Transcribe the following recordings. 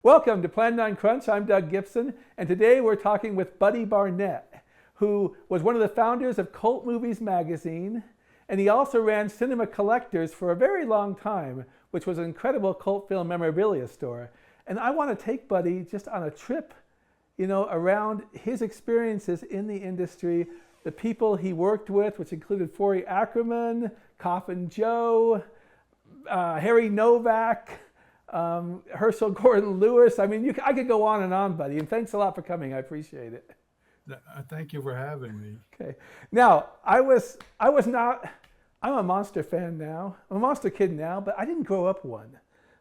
Welcome to Plan 9 Crunch. I'm Doug Gibson, and today we're talking with Buddy Barnett, who was one of the founders of Cult Movies magazine, and he also ran Cinema Collectors for a very long time, which was an incredible cult film memorabilia store. And I want to take Buddy just on a trip, around his experiences in the industry, the people he worked with, which included Forey Ackerman, Coffin Joe, Harry Novak, Herschel Gordon Lewis. I mean, I could go on and on, Buddy. And thanks a lot for coming. I appreciate it. Thank you for having me. Okay. Now, I'm a monster fan now. I'm a monster kid now, but I didn't grow up one.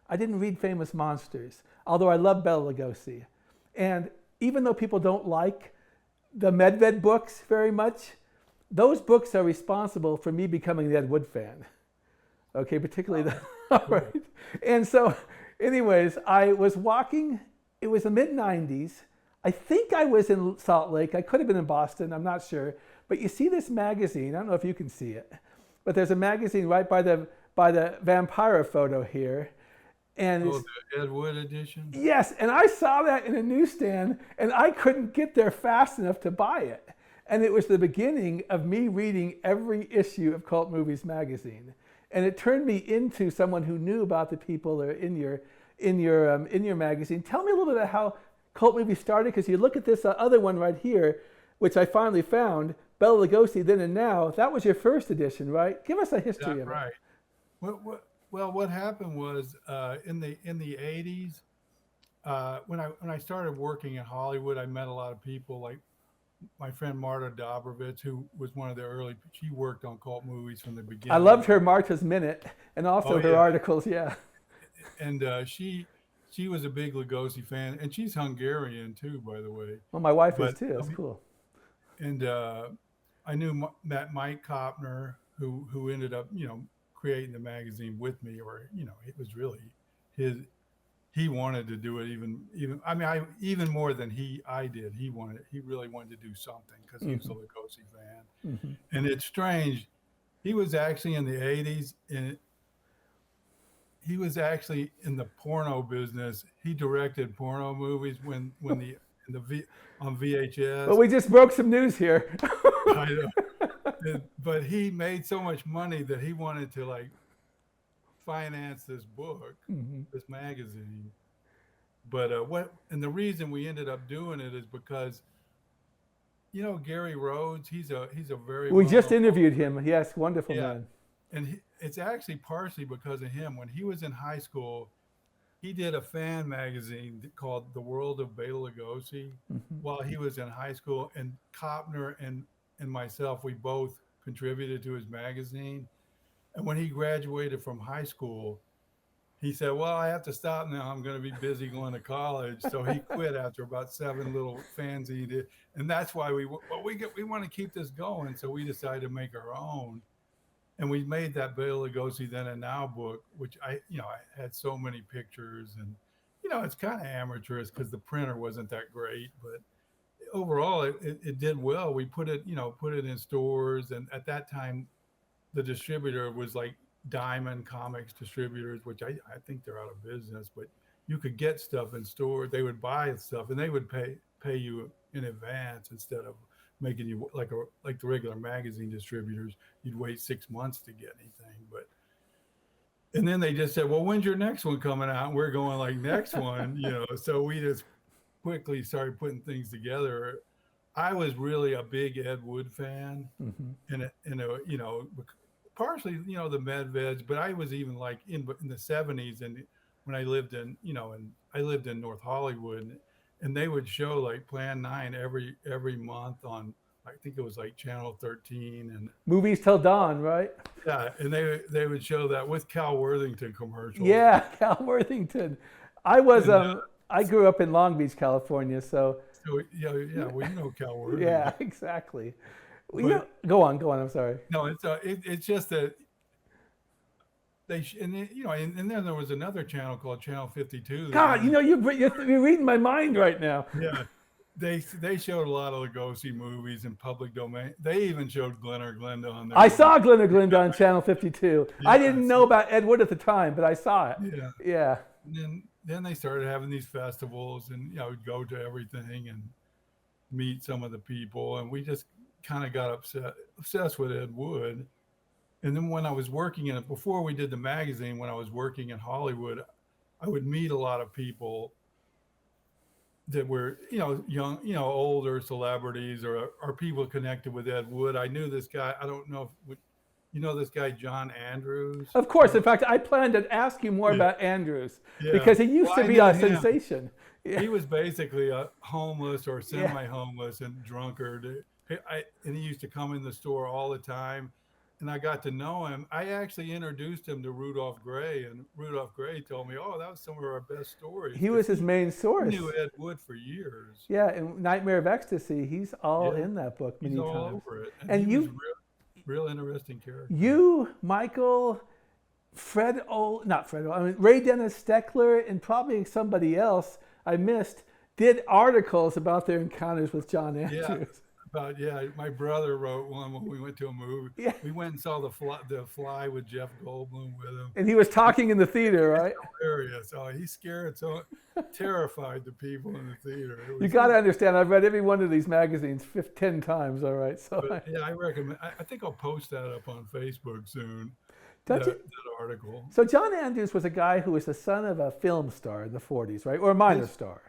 I didn't read famous monsters, although I love Bela Lugosi. And even though people don't like the Medved books very much, those books are responsible for me becoming the Ed Wood fan. Okay, particularly all right. And so, anyways, I was walking, it was the mid-90s. I think I was in Salt Lake. I could have been in Boston, I'm not sure. But you see this magazine, I don't know if you can see it, but there's a magazine right by the Vampira photo here. And the Ed Wood edition? Yes, and I saw that in a newsstand, and I couldn't get there fast enough to buy it. And it was the beginning of me reading every issue of Cult Movies magazine. And it turned me into someone who knew about the people that are in your magazine. Tell me a little bit about how Cult Movies started, because you look at this other one right here, which I finally found, Bela Lugosi Then and Now. That was your first edition, right? Give us a history of it. Right. Well, what happened was in the 80s, when I started working in Hollywood, I met a lot of people like my friend Marta Dobrovitz, who was one of the early. She worked on Cult Movies from the beginning. I loved her Marta's Minute and also her articles. Yeah. And she was a big Lugosi fan, and she's Hungarian too, by the way. Well, my wife is too. That's cool. And I knew that Mike Kopner, who ended up, creating the magazine with me, or it was really his. He wanted to do it even more than I did. He really wanted to do something because he was a Lugosi fan. Mm-hmm. And it's strange. He was actually in the 80s, and he was actually in the porno business. He directed porno movies on VHS. Well, we just broke some news here. I know. But he made so much money that he wanted to finance this book, this magazine. But the reason we ended up doing it is because Gary Rhodes, he's a very we just interviewed him. Yes, wonderful man. And it's actually partially because of him. When he was in high school, he did a fan magazine called The World of Bela Lugosi while he was in high school, and Kopner and myself, we both contributed to his magazine. And when he graduated from high school, he said, well, I have to stop now. I'm going to be busy going to college. So he quit after about 7 little fanzines. Did. And that's why we want to keep this going. So we decided to make our own. And we made that Bela Lugosi Then and Now book, which I had so many pictures. And, it's kind of amateurish because the printer wasn't that great. But overall, it did well. We put it in stores. And at that time, the distributor was like Diamond Comics Distributors, which I think they're out of business, but you could get stuff in stores. They would buy stuff and they would pay you in advance instead of making you like the regular magazine distributors. You'd wait 6 months to get anything. And then they just said, well, when's your next one coming out? And we're going next one, so we just quickly started putting things together. I was really a big Ed Wood fan, and partially, the Medveds, but I was even in the 70s, and when I lived in, I lived in North Hollywood, and they would show Plan 9 every month on, I think it was Channel 13 and Movies Till Dawn, right? Yeah, and they would show that with Cal Worthington commercials. Yeah, Cal Worthington. I grew up in Long Beach, California, so yeah, well, Cal Worthington. Yeah, exactly. Go on. I'm sorry. No, it's just that and then there was another channel called Channel 52. God, you're reading my mind right now. Yeah, they showed a lot of Lugosi movies in public domain. They even showed Glen or Glenda on there. I saw Glen or Glenda on Channel 52. Yeah, I didn't know about Ed Wood at the time, but I saw it. Yeah. And then they started having these festivals, and I'd go to everything and meet some of the people, and we just kind of got obsessed with Ed Wood. And then when I was working in it, before we did the magazine, when I was working in Hollywood, I would meet a lot of people that were, young, older celebrities or people connected with Ed Wood. I knew this guy. I don't know if this guy, John Andrews. Of course. In fact, I planned to ask you more about Andrews because he used to be a sensation. Yeah. He was basically a homeless or semi-homeless and drunkard. And he used to come in the store all the time. And I got to know him. I actually introduced him to Rudolph Gray, and Rudolph Gray told me, "Oh, that was some of our best stories." He was his main source. He knew Ed Wood for years. Yeah, and Nightmare of Ecstasy, he's all in that book many times. He's all over it. And he was a real interesting character. You, Michael, Ray Dennis Steckler, and probably somebody else I missed, did articles about their encounters with John Andrews. My brother wrote one when we went to a movie. Yeah. We went and saw the Fly with Jeff Goldblum with him. And he was talking in the theater, right? Hilarious. Oh, he terrified the people in the theater. You got to understand, I've read every one of these magazines 10 times, all right? I recommend. I think I'll post that up on Facebook soon. That article. So John Andrews was a guy who was the son of a film star in the 40s, right? Or a minor star.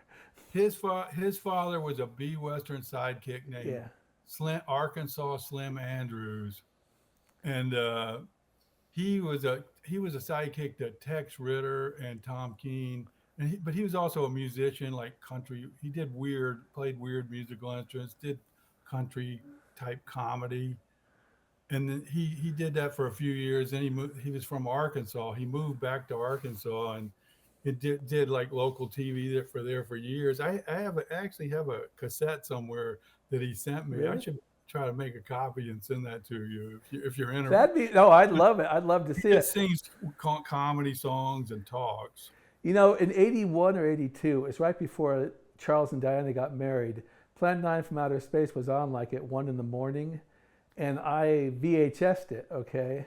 His father was a B Western sidekick named Arkansas Slim Andrews, and he was a sidekick to Tex Ritter and Tom Keene, but he was also a musician, like country. He played weird musical instruments, did country type comedy, and then he did that for a few years. Then he was from Arkansas. He moved back to Arkansas and it did like local TV for years. I actually have a cassette somewhere that he sent me. Really? I should try to make a copy and send that to you if you're interested. I'd love it. I'd love to see it. He sings comedy songs and talks. In 81 or 82, it was right before Charles and Diana got married. Plan 9 from Outer Space was on like at 1 a.m, and I VHS'd it, okay?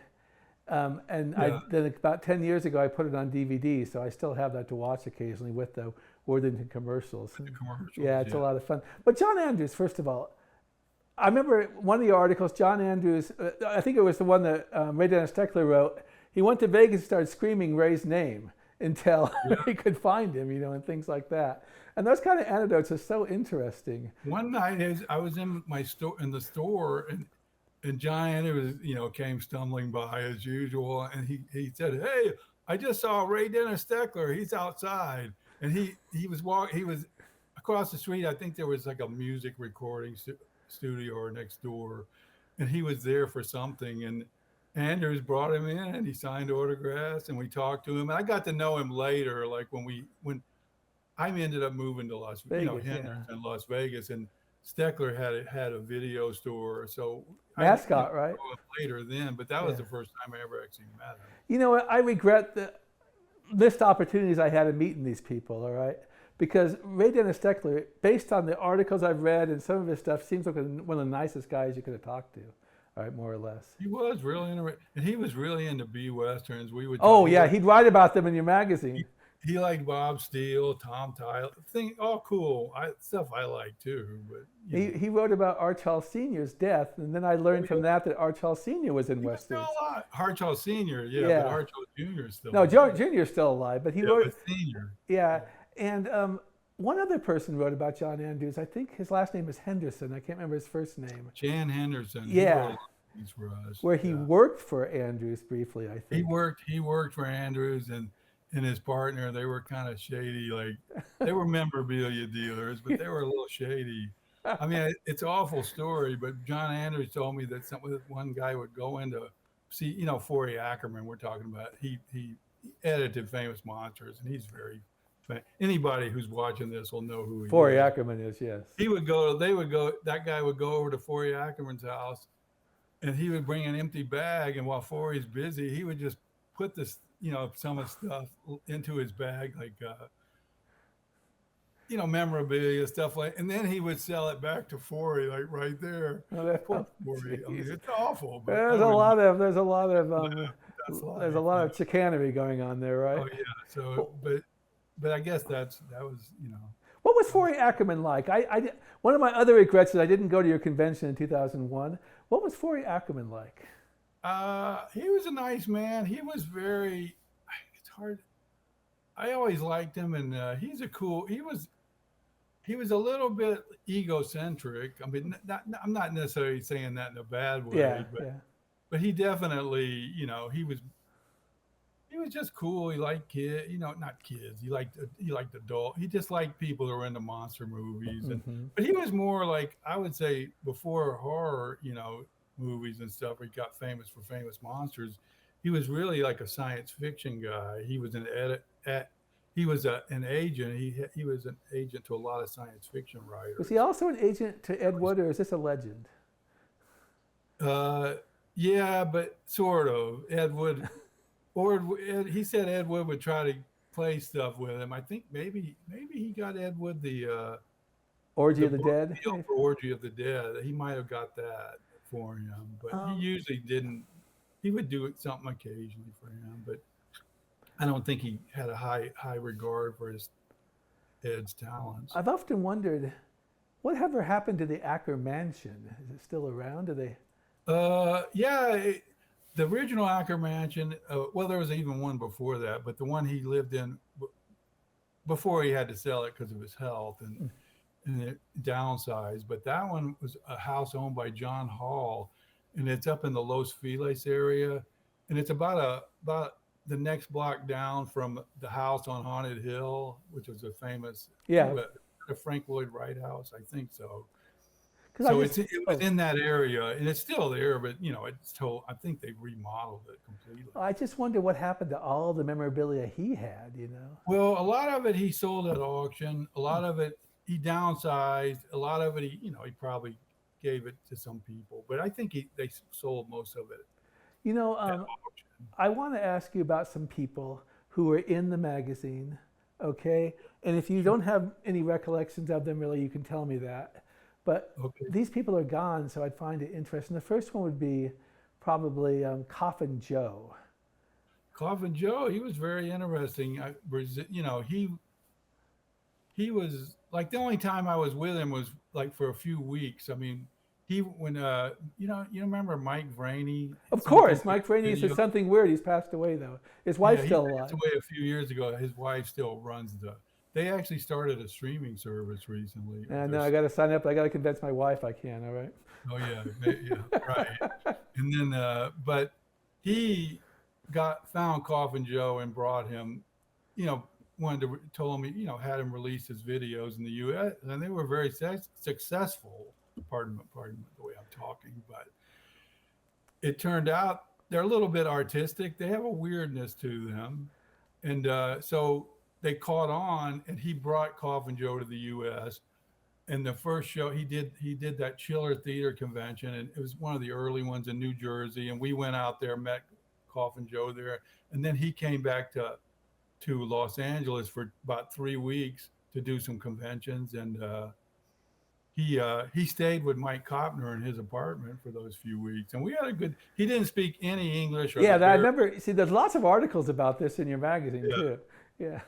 Then about 10 years ago, I put it on DVD, so I still have that to watch occasionally with the Worthington commercials. It's a lot of fun. But John Andrews, first of all, I remember one of the articles, John Andrews, I think it was the one that Ray Dennis Steckler wrote. He went to Vegas and started screaming Ray's name until he could find him, and things like that. And those kind of anecdotes are so interesting. One night, I was in the store, and John Andrews, came stumbling by as usual, and he said, "Hey, I just saw Ray Dennis Steckler. He's outside." And he was across the street. I think there was like a music recording studio next door, and he was there for something. And Andrews brought him in, and he signed autographs, and we talked to him. And I got to know him later, like when I ended up moving to Las Vegas, and Steckler had a video store, so Mascot, right? Later then, but that was the first time I ever actually met him. You know what? I regret the missed opportunities I had of meeting these people. All right, because Ray Dennis Steckler, based on the articles I've read and some of his stuff, seems like one of the nicest guys you could have talked to. All right, more or less. He was really interesting, and he was really into B Westerns. He'd write about them in your magazine. He liked Bob Steele, Tom Tyler, cool stuff I like too. But he wrote about Archell Sr.'s death, and then I learned from that Archell Sr. was in Westerns. Archell Sr., but Archell Jr. is still alive. Jr. is still alive, but he wrote Senior. Yeah, and one other person wrote about John Andrews. I think his last name is Henderson. I can't remember his first name. Jan Henderson. Yeah. For us. Where he worked for Andrews briefly, I think. He worked for Andrews and his partner. They were kind of shady, like they were memorabilia dealers, but they were a little shady. I mean, it's an awful story, but John Andrews told me that one guy would go in to see, Forey Ackerman we're talking about. He edited Famous Monsters, and he's very anybody who's watching this will know who he is. Forey Ackerman is, yes. That guy would go over to Forey Ackerman's house, and he would bring an empty bag, and while Forey's busy, he would just put this, some of the stuff into his bag, like, memorabilia, stuff and then he would sell it back to Forey, like right there. Forey. I mean, it's awful. But there's a lot of chicanery going on there, right? Oh yeah. So, but but I guess that was, What was Forey Ackerman like? One of my other regrets is I didn't go to your convention in 2001. What was Forey Ackerman like? He was a nice man. He was very. It's hard. I always liked him, and he was a little bit egocentric. I mean, I'm not necessarily saying that in a bad way, Yeah, but yeah. but he definitely, he was just cool. He liked kids, not kids. He liked adult. He just liked people who were into monster movies, Hmm. but he was more like, I would say, before horror, movies and stuff. Where he got famous for famous monsters. He was really like a science fiction guy. He was an agent. He was an agent to a lot of science fiction Was he writers. also an agent to Ed Wood, or is this a legend? Uh, yeah, but sort of. He said Ed Wood would try to play stuff with him. I think maybe he got Ed Wood Orgy the of the book Dead? deal for Orgy of the Dead. He might have got that for him, but he Um, usually didn't. He would do it something occasionally for him, but I don't think he had a high regard for Ed's talents. I've often wondered whatever happened to the Acker Mansion. Is it still around? Do they? Yeah, the original Acker Mansion. Well, there was even one before that, but the one he lived in before he had to sell it because of his health and it downsized. But that one was a house owned by John Hall, and it's up in the Los Feliz area, and it's about the next block down from the house on Haunted Hill, which was a famous, I think, Yeah, a Frank Lloyd Wright house. I think so. because I So just. it was Oh, in that area, and it's still there, but it's told. I think they remodeled it completely. I just wonder what happened to all the memorabilia he had. Well, a lot of it he sold at auction. A lot of it he downsized. A lot of it he probably gave it to some people, but I think they sold most of it You know, at um, auction. I want to ask you about some people who were in the magazine, okay? And if you Sure. don't have any recollections of them, really, you can tell me that. But Okay. these people are gone, so I'd find it interesting. The first one would be probably Coffin Joe. Coffin Joe, he was very interesting. He was like, the only time I was with him was like for a few weeks. I mean, he when you remember Mike Vraney, Of some of his course, Mike Franey says video. something weird. He's passed away, though. His Yeah, wife's he still passed alive. away a few years ago. His wife still runs the. They actually started a streaming service recently. And now I got to sign up. I got to convince my wife I can, all right? Oh yeah, yeah, right. And then, but he found Coffin Joe and brought him. You know, told him, had him release his videos in the U.S. and they were very successful. Pardon the way I'm talking, but it turned out they're a little bit artistic. They have a weirdness to them, and so they caught on. And he brought Coffin Joe to the U.S. And the first show he did that Chiller Theater convention, and it was one of the early ones in New Jersey. And we went out there, met Coffin Joe there, and then he came back to Los Angeles for about 3 weeks to do some conventions, and he stayed with Mike Kopner in his apartment for those few weeks, and we had a good. He didn't speak any English or Yeah, I very, remember. See, there's lots of articles about this in your magazine, yeah, too. Yeah.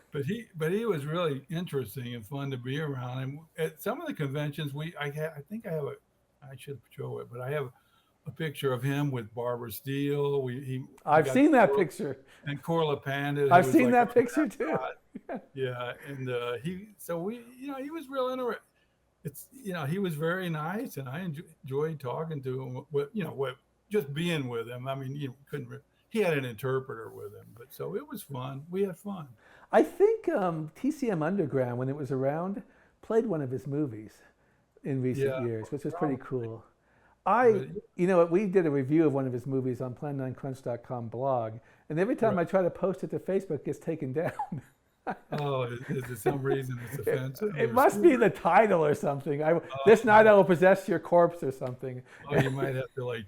but he was really interesting and fun to be around. And at some of the conventions, I think I should show it, but I have a picture of him with Barbara Steele. We I've got seen that picture. and Corla Panda, who I've was seen like that our picture, too. mascot. Yeah, and he was real interesting. He was very nice, and I enjoyed talking to him. Just being with him. I mean, couldn't. He had an interpreter with him, but so it was fun. We had fun. I think TCM Underground, when it was around, played one of his movies in recent Yeah, years, which was pretty probably. cool. But We did a review of one of his movies on plan9crunch.com blog, and every time right. I try to post it to Facebook, it gets taken down. Oh, is there some reason it's offensive? It Or must be the title or something. This night I will possess your corpse or something. you might have to like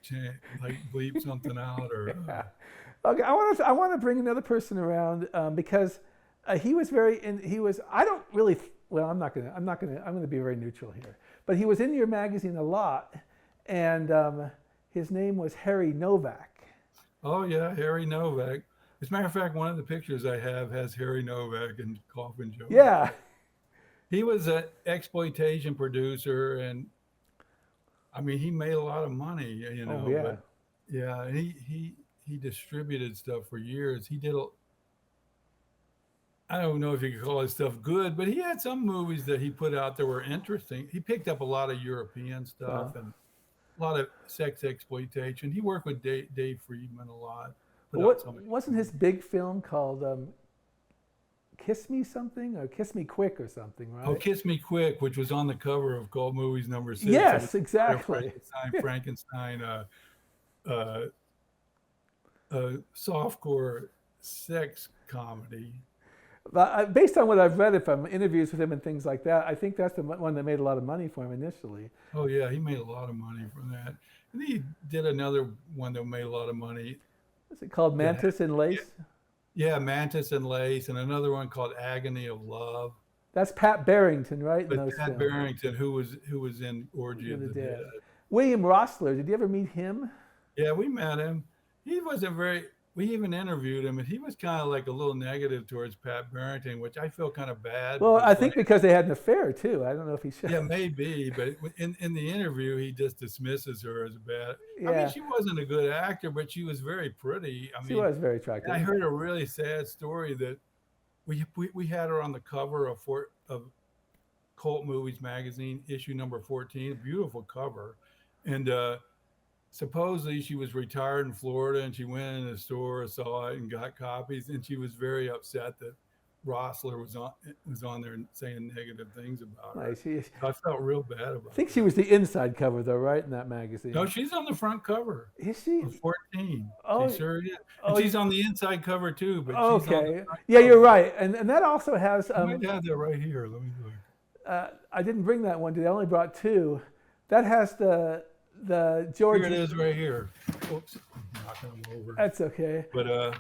bleep something out or. Yeah. Okay, I want to bring another person around because he was I don't really. Well, I'm going to be very neutral here. But he was in your magazine a lot, and his name was Harry Novak. Oh yeah, Harry Novak. As a matter of fact, one of the pictures I have has Harry Novak and Coffin Joe. Yeah. He was an exploitation producer, and I mean, he made a lot of money, Oh yeah. but yeah, and he distributed stuff for years. He did I don't know if you could call his stuff good, but he had some movies that he put out that were interesting. He picked up a lot of European stuff Wow. and a lot of sex exploitation. He worked with Dave Friedman a lot. Put out What some. wasn't his big film called Kiss Me something or Kiss Me Quick or something, Oh, right? Kiss Me Quick, which was on the cover of Cult Movies #6. It was Yes, a exactly. Frankenstein, uh, softcore sex comedy. But based on what I've read from interviews with him and things like that, I think that's the one that made a lot of money for him initially. Oh yeah, he made a lot of money from that. And he did another one that made a lot of money. Is it called That Mantis and Lace? Yeah, Mantis and Lace, and another one called Agony of Love. That's Pat Barrington, right? In But those Pat films. Barrington, who was in Orgy of The the Dead. Dead. William Rossler. Did you ever meet him? Yeah, we met him. He wasn't very. We even interviewed him, and he was kind of like a little negative towards Pat Barrington, which I feel kind of bad. Well, I Because think because they had an affair too. I don't know if he should. yeah, maybe, but in the interview, he just dismisses her as bad. I mean, Yeah, she wasn't a good actor, but she was very pretty. I she mean, was very and I attractive. heard a really sad story that we had her on the cover of Cult Movies magazine, issue number 14, a beautiful cover, and supposedly she was retired in Florida, and she went in the store, saw it, and got copies, and she was very upset that Rossler was on there saying negative things about her. Nice. She, I felt real bad I about think she that. was the inside cover though, right, in that magazine. No, she's on the front cover Is she? of 14. She Oh, sure is. And oh, she's on the inside cover too, but she's on the okay. front Yeah, you're cover. right. And that also has. I might have that right here. Let me look. I didn't bring that one today. I only brought two. That has the George. Here it is right here. Oops, I'm knocking them over. That's okay. But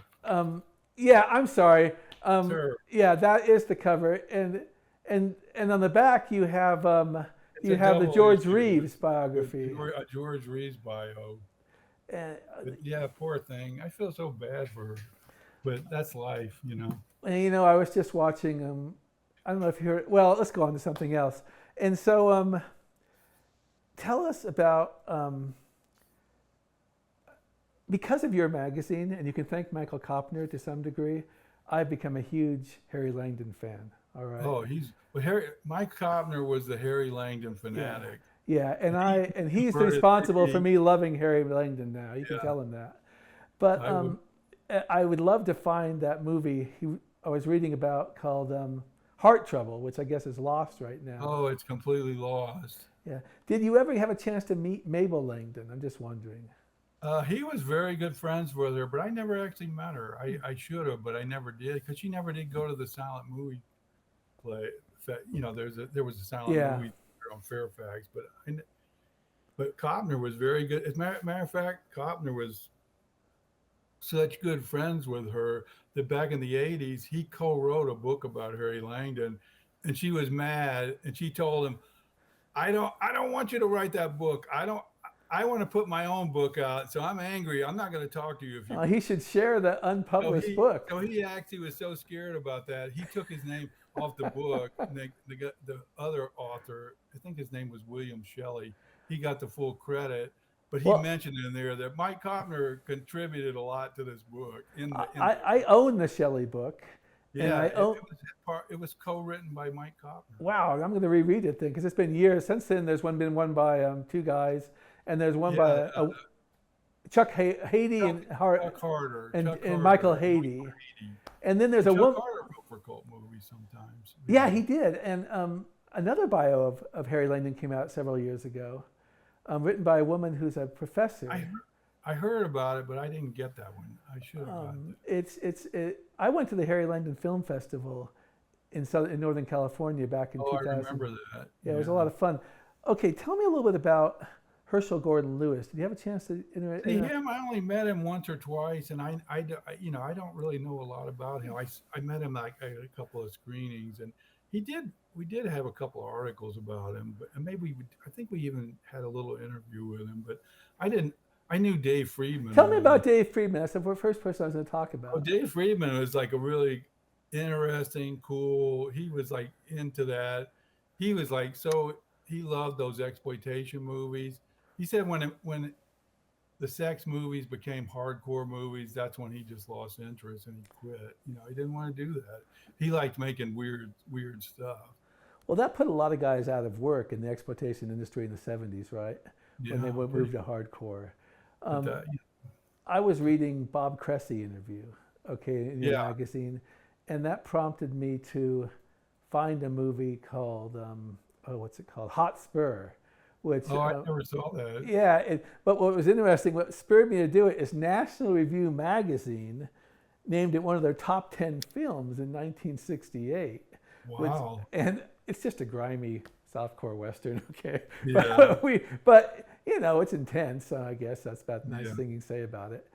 Yeah, I'm sorry. sir, Yeah, that is the cover, and on the back you have it's you a have the double George issue Reeves with biography. a George Reeves bio. And, But yeah, poor thing. I feel so bad for her, but that's life, you know. and I was just watching. I don't know if you heard. Well, let's go on to something else. And so, tell us about because of your magazine, and you can thank Michael Kopner to some degree. I've become a huge Harry Langdon fan. All right. Oh, Mike Kopner was the Harry Langdon fanatic. Yeah, and he's converted responsible for me. me loving Harry Langdon now. You can Yeah. tell him that. But I would, I would love to find that movie I was reading about called Heart Trouble, which I guess is lost right now. oh, it's completely lost. Yeah. Did you ever have a chance to meet Mabel Langdon? I'm just wondering. He was very good friends with her, but I never actually met her. I should have, but I never did because she never did go to the silent movie play. There was a silent Yeah. movie there on Fairfax, but Kopner was very good. As a matter of fact, Kopner was such good friends with her that back in the 80s, he co-wrote a book about Harry Langdon, and she was mad, and she told him, I don't want you to write that book. I want to put my own book out, so I'm angry. I'm not going to talk to you if you. He should share the unpublished book. So he actually was so scared about that, he took his name off the book. And the other author, I think his name was William Shelley, he got the full credit. But he Well, mentioned in there that Mike Kopner contributed a lot to this book. I own the Shelley book. And Yeah, I own. it was co-written by Mike Kopner. Wow, I'm going to reread it then because it's been years since then. There's been one by two guys, and there's one by Yeah, Chuck Haiti and Chuck Carter, and Michael Haiti. And then there's a Chuck woman. Carter wrote for cult movies sometimes. Yeah, he did. And another bio of Harry Langdon came out several years ago, written by a woman who's a professor. I heard about it, but I didn't get that one. I should have gotten it. I went to the Harry Langdon Film Festival in Northern California back in Oh, I 2000. remember that. Yeah, it was a lot of fun. Okay, tell me a little bit about Herschel Gordon Lewis. Did you have a chance to interact? See him, I only met him once or twice, and I don't really know a lot about him. I met him like at a couple of screenings, and we did have a couple of articles about him, but and I think we even had a little interview with him, but I didn't. I knew Dave Friedman Tell me really about well. Dave Friedman. That's the first person I was going to talk Oh, about. Dave Friedman was like a really interesting, cool. He was like into that. He was like so he loved those exploitation movies. He said when the sex movies became hardcore movies, that's when he just lost interest and he quit. You know, he didn't want to do that. He liked making weird stuff. Well, that put a lot of guys out of work in the exploitation industry in the 70s, right? When they Yeah, moved to hardcore. but Um, that, I was reading Bob Cressy interview, okay, in your yeah. magazine, and that prompted me to find a movie called, what's it called? Hot Spur, which, Oh, I never saw that. yeah, but what was interesting, what spurred me to do it is National Review magazine named it one of their top 10 films in 1968. Which, Wow. and it's just a grimy softcore western, okay? Yeah, But you know, it's intense. So I guess that's about the nice yeah. thing you can say about it.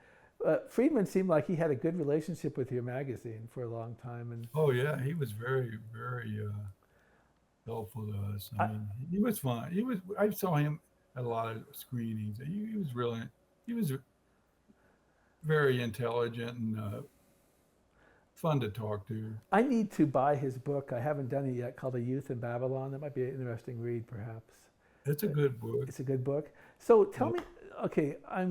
Friedman seemed like he had a good relationship with your magazine for a long time, and Oh, yeah. He was very helpful to us. I I, mean, he was fun. He was. I saw him at a lot of screenings. He was really. He was very intelligent and fun to talk to. I need to buy his book. I haven't done it yet, called A Youth in Babylon. That might be an interesting read, perhaps. It's a good book. It's a good book. So tell Yep. me, okay, I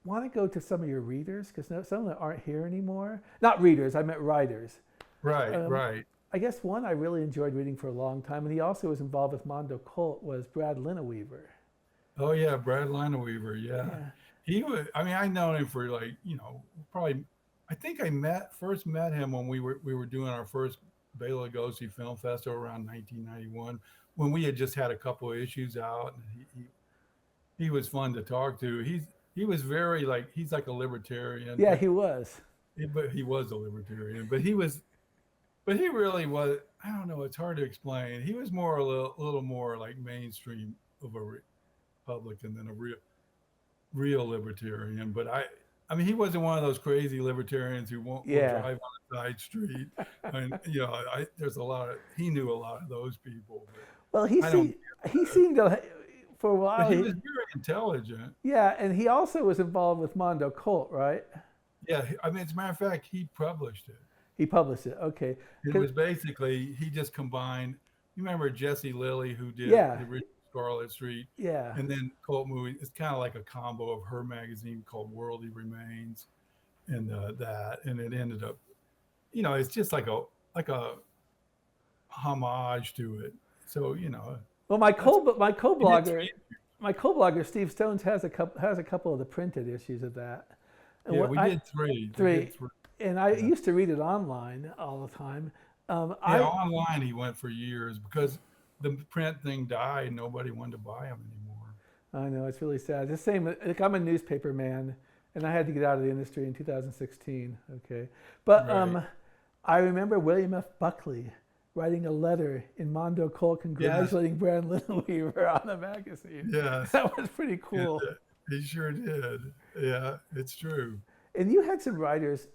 want to go to some of your readers because some of them aren't here anymore. Not readers, I meant writers. Right, Um, right. I guess one I really enjoyed reading for a long time, and he also was involved with Mondo Colt, was Brad Lineweaver. Oh yeah, Brad Weaver. Yeah, Yeah, he was. I mean, I known him for like probably. I think I first met him when we were doing our first Bela Lugosi Film Festival around 1991 when we had just had a couple of issues out. And he was fun to talk to. He was very like he's like a libertarian, yeah, he was. but he was a libertarian. But he really was. I don't know. It's hard to explain. He was more a little more like mainstream of a Republican than a real libertarian. But I mean, he wasn't one of those crazy libertarians who won't will Yeah. drive on a side street. And there's a lot of he knew a lot of those people, but Well, I don't. he seemed to, for a But while. he was very intelligent. Yeah, and he also was involved with Mondo Colt, right? Yeah, I mean, as a matter of fact, he published it. He published it. Okay. It 'Cause- was basically he just combined. You remember Jesse Lilly, who did yeah, the original Scarlet Street, yeah. and then Cult Movie. It's kind of like a combo of her magazine called Worldly Remains, and that, and it ended up, it's just like a homage to it. So Well, that's he did co-blogger, three. Steve Stones has a couple of the printed issues of that. And Yeah, what we I did three. We three, did three. and I Yeah, used to read it online all the time. yeah. I Online, he went for years because the print thing died. Nobody wanted to buy them anymore. I know it's really sad. It's the same. Like I'm a newspaper man, and I had to get out of the industry in 2016. Okay, but Right. I remember William F. Buckley writing a letter in Mondo Colt Yes. congratulating Brad Lineweaver on the magazine. Yes. That was pretty Yeah, cool. he sure did. Yeah, it's true. And you had some writers.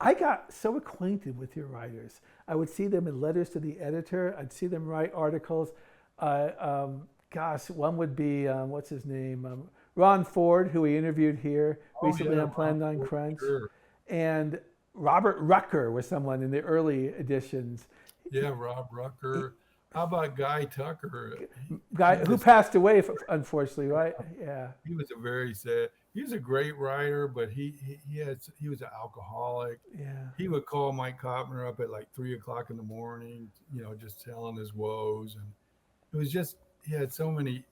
I got so acquainted with your writers. I would see them in letters to the editor. I'd see them write articles. Gosh, one would be what's his name? Ron Ford, who we interviewed here Oh recently yeah, on Plan Ron 9 Ford, Crunch, sure. and Robert Rucker was someone in the early editions. Yeah, Rob Rucker. How about Guy Tucker? Guy He who was passed away, unfortunately, right? Yeah, he was a very sad. He was a great writer, but he was an alcoholic. yeah. He would call Mike Kopner up at like 3 o'clock in the morning, just telling his woes, and it was just he had so many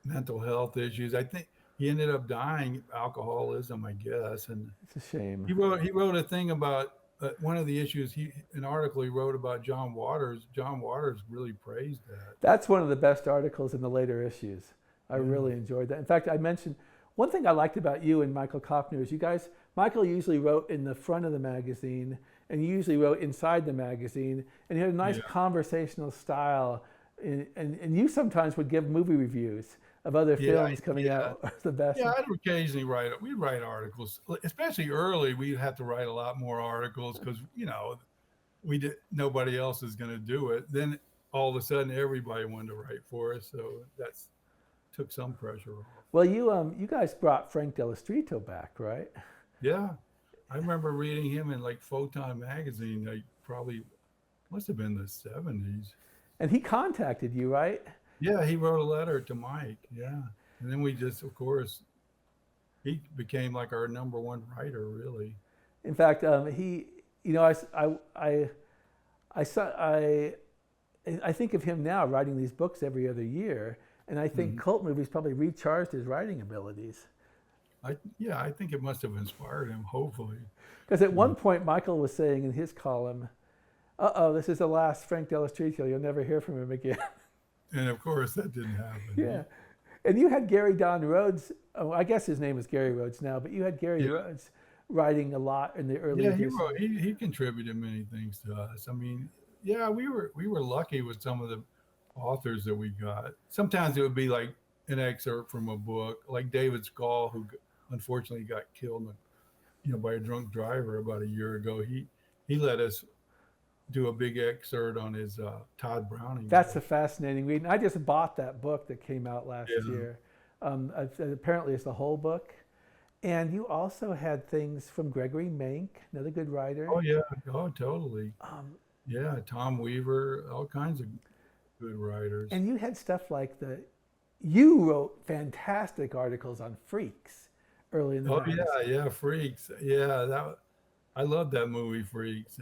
mental health issues. I think he ended up dying of alcoholism, I guess, and It's a shame. he wrote a thing about one of the issues. An article he wrote about John Waters. John Waters really praised that. That's one of the best articles in the later issues. I Yeah, really enjoyed that. In fact, I mentioned one thing I liked about you and Michael Kopner is you guys, Michael usually wrote in the front of the magazine and you usually wrote inside the magazine and you had a nice yeah, conversational style. And you sometimes would give movie reviews of other yeah, films coming yeah. out, the best. Yeah, I'd occasionally we'd write articles, especially early. We'd have to write a lot more articles because, nobody else is going to do it. Then all of a sudden, everybody wanted to write for us. So that's took some pressure off. Well, you guys brought Frank Dell'Istrito back, right? Yeah, I remember reading him in like Photon magazine. Like probably must have been the 70s. And he contacted you, right? Yeah, he wrote a letter to Mike. Yeah, and then we just, of course, he became like our number one writer, really. In fact, he, you know, I saw, I think of him now writing these books every other year, and I think cult movies probably recharged his writing abilities. I think it must have inspired him, hopefully. Because at one point, Michael was saying in his column, "Uh-oh, this is the last Frank Dell'Istrito. You'll never hear from him again." And of course, that didn't happen. Yeah. And you had Gary Don Rhodes, oh, I guess his name is Gary Rhodes now, but you had Gary Rhodes writing a lot in the early Yeah, days. he contributed many things to us. I mean, yeah, we were lucky with some of the authors that we got. Sometimes it would be like an excerpt from a book, like David Scull, who unfortunately got killed, by a drunk driver about a year ago. He let us do a big excerpt on his Todd Browning. That's book. a fascinating read. And I just bought that book that came out last year. Apparently, it's the whole book. And you also had things from Gregory Mank, another good writer. Oh yeah, totally. Yeah, Tom Weaver, all kinds of good writers. And you had stuff like you wrote fantastic articles on Freaks early in the 90s. Yeah, Freaks. Yeah, I love that movie, Freaks.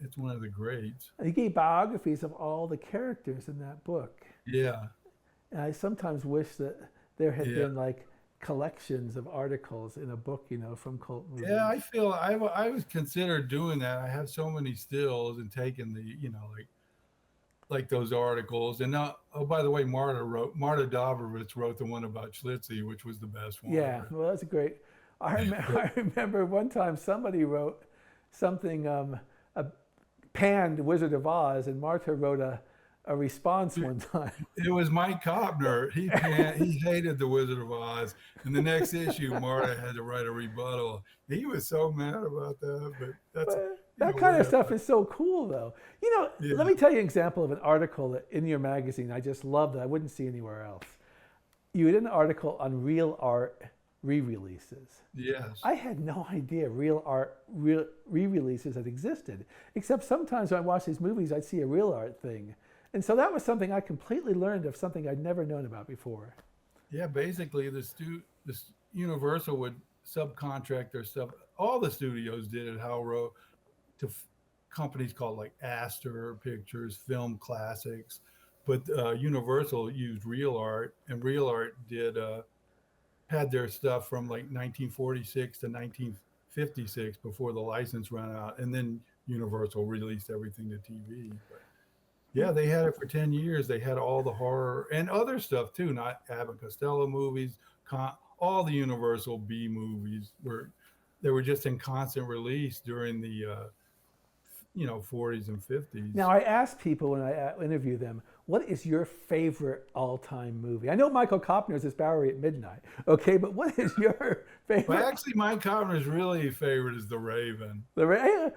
It's one of the greats. And you gave biographies of all the characters in that book. Yeah. And I sometimes wish that there had been like collections of articles in a book, from cult movies. Yeah, I feel I was considered doing that. I have so many stills and taking the, like those articles. And now, oh, by the way, Marta Dobrovitz wrote the one about Schlitzie, which was the best one. Yeah, well, that's great. I remember one time somebody wrote something, panned Wizard of Oz, and Marta wrote a response one time. It was Mike Kopner. He hated the Wizard of Oz, and the next issue, Marta had to write a rebuttal. He was so mad about that, but that kind of stuff is so cool, though. Let me tell you an example of an article in your magazine I just loved that I wouldn't see anywhere else. You did an article on real art re-releases. Yes. I had no idea real art re-releases had existed, except sometimes when I watch these movies, I'd see a real art thing. And so that was something I completely learned of, something I'd never known about before. Yeah, basically this Universal would subcontract their stuff. All the studios did it, to companies called like Astor Pictures, Film Classics. But Universal used Real Art, and Real Art had their stuff from like 1946 to 1956 before the license ran out, and then Universal released everything to TV. But yeah, they had it for 10 years. They had all the horror and other stuff too, not Abbott and Costello movies, all the Universal B movies they were just in constant release during the 40s and 50s. Now, I ask people when I interview them, what is your favorite all-time movie? I know Michael Kopner's is Bowery at Midnight, okay, but what is your favorite? Well, actually, Mike Kopner's really favorite is The Raven. The Raven?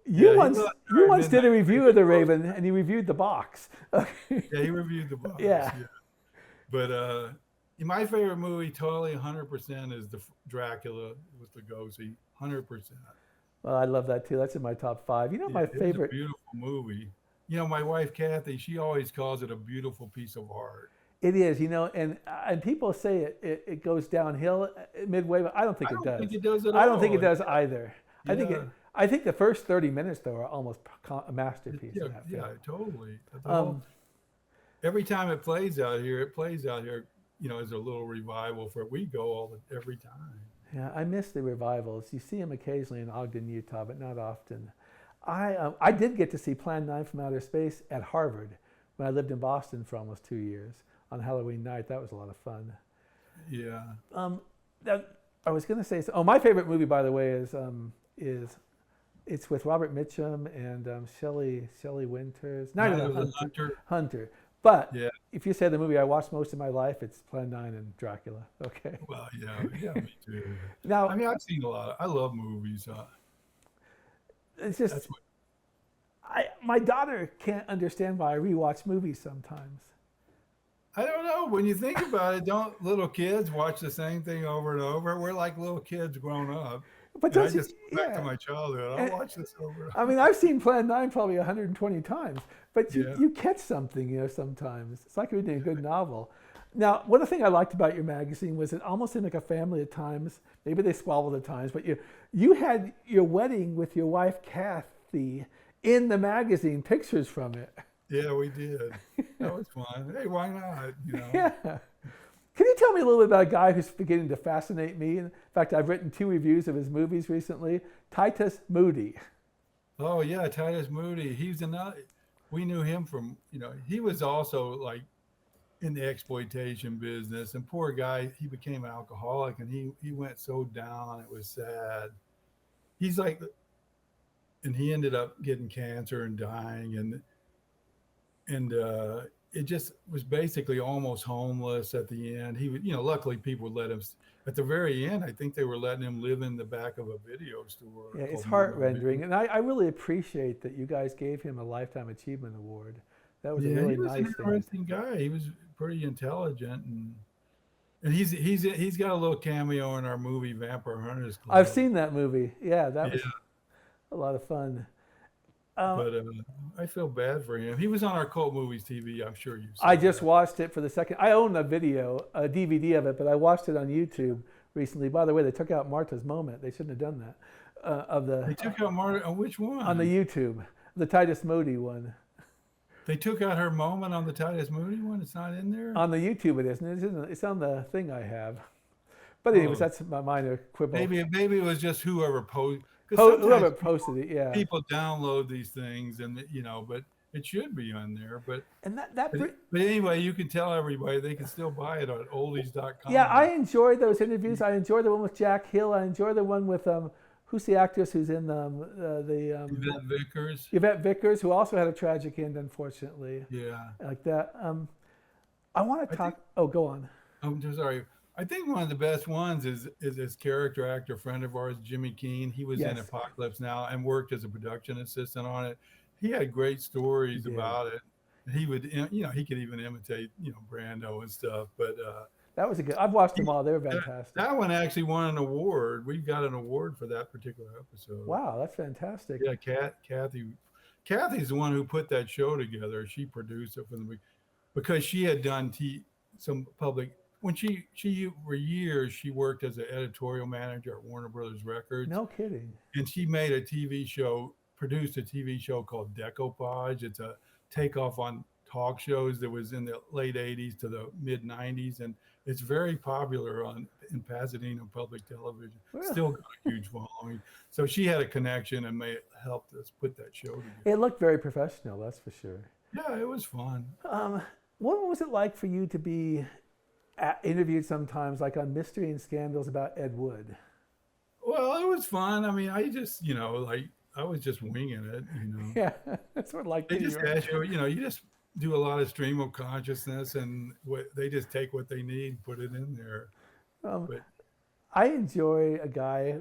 You once did a review of The Raven, and you reviewed the box. Okay. Yeah, he reviewed the box. Yeah. But my favorite movie, totally 100%, is the Dracula with Lugosi, 100%. Well, I love that too. That's in my top 5. My favorite. It's a beautiful movie. My wife Kathy, she always calls it a beautiful piece of art. It is, and people say it goes downhill midway, but I don't think it does. I don't think it does at all. I don't think it does either. Yeah. I think the first 30 minutes though are almost a masterpiece. Yeah, totally. Every time it plays out here, as a little revival for we go every time. Yeah, I miss the revivals. You see them occasionally in Ogden, Utah, but not often. I did get to see Plan 9 from Outer Space at Harvard when I lived in Boston for almost 2 years on Halloween night. That was a lot of fun. Yeah. I was going to say, my favorite movie, by the way, is it's with Robert Mitchum and Shelley Winters. Hunter. But if you say the movie I watched most of my life, it's Plan 9 and Dracula. Okay. Well, yeah, me too. Now, I've seen a lot. I love movies. It's just, my daughter can't understand why I rewatch movies sometimes. I don't know. When you think about it, don't little kids watch the same thing over and over? We're like little kids grown up. But And I don't you? just go back to Yeah. my childhood. I'll And, watch this over and I over. mean, I've seen Plan 9 probably 120 times, but you, Yeah. you catch something, sometimes. It's like reading a good novel. Now, one of the things I liked about your magazine was it almost seemed like a family at times. Maybe they squabbled at times, but you had your wedding with your wife, Kathy, in the magazine, pictures from it. Yeah, we did. That was fun. Hey, why not? Yeah. Can you tell me a little bit about a guy who's beginning to fascinate me? In fact, I've written 2 reviews of his movies recently. Titus Moody. Oh yeah, Titus Moody. He's another. We knew him from. He was also like in the exploitation business, and poor guy, he became an alcoholic, and he went so down. It was sad. He's like, and he ended up getting cancer and dying, and it just was basically almost homeless at the end. He would, luckily people would let him. At the very end, I think they were letting him live in the back of a video store. Yeah, it's called Mono heart-rending. Video. And I really appreciate that you guys gave him a Lifetime Achievement Award. That was a Yeah, really he was nice an thing. interesting guy. He was pretty intelligent, and he's got a little cameo in our movie Vampire Hunters Club. I've seen that movie. Yeah, that was Yeah, a lot of fun. but I feel bad for him. He was on our Cult Movies TV. I'm sure you've I seen just that. watched it for the second. I own a DVD of it, but I watched it on YouTube recently. By the way, they took out Martha's moment. They shouldn't have done that. They took out Marta. On which one? On the YouTube, the Titus Moody one. They took out her moment on the Titus Moody one. It's not in there. On the YouTube, it isn't. It's on the thing I have. But anyways, Oh, that's my minor quibble. maybe it was just whoever posted. Whoever posted it, yeah. People download these things, and but it should be on there. But And but anyway, you can tell everybody they can still buy it on oldies.com. yeah, I enjoyed those interviews. I enjoyed the one with Jack Hill. I enjoyed the one with who's the actress who's in Yvette Vickers. Yvette Vickers, who also had a tragic end, unfortunately. Yeah. Like that. I want to talk. Go on. I'm just sorry. I think one of the best ones is this character actor friend of ours, Jimmy Keene. He was in Yes. Apocalypse Now and worked as a production assistant on it. He had great stories He did. about it. He would, he could even imitate, Brando and stuff. But That was a good. I've watched them all. They're fantastic. that one actually won an award. We got an award for that particular episode. Wow, that's fantastic. Yeah, Kathy's the one who put that show together. She produced it from the beginning because she had done some public. When she for years she worked as an editorial manager at Warner Brothers Records. No kidding. And she made produced a TV show called Decoupage. It's a takeoff on talk shows that was in the late 80s to the mid 90s, and it's very popular in Pasadena public television. Really? Still got a huge following. So she had a connection and helped us put that show together. It looked very professional, that's for sure. Yeah, it was fun. What was it like for you to be interviewed sometimes, like on Mystery and Scandals about Ed Wood? Well, it was fun. I mean, I just, I was just winging it, Yeah, that's what like They just ask you, you just do a lot of stream of consciousness, and they just take what they need, put it in there. But I enjoy a guy,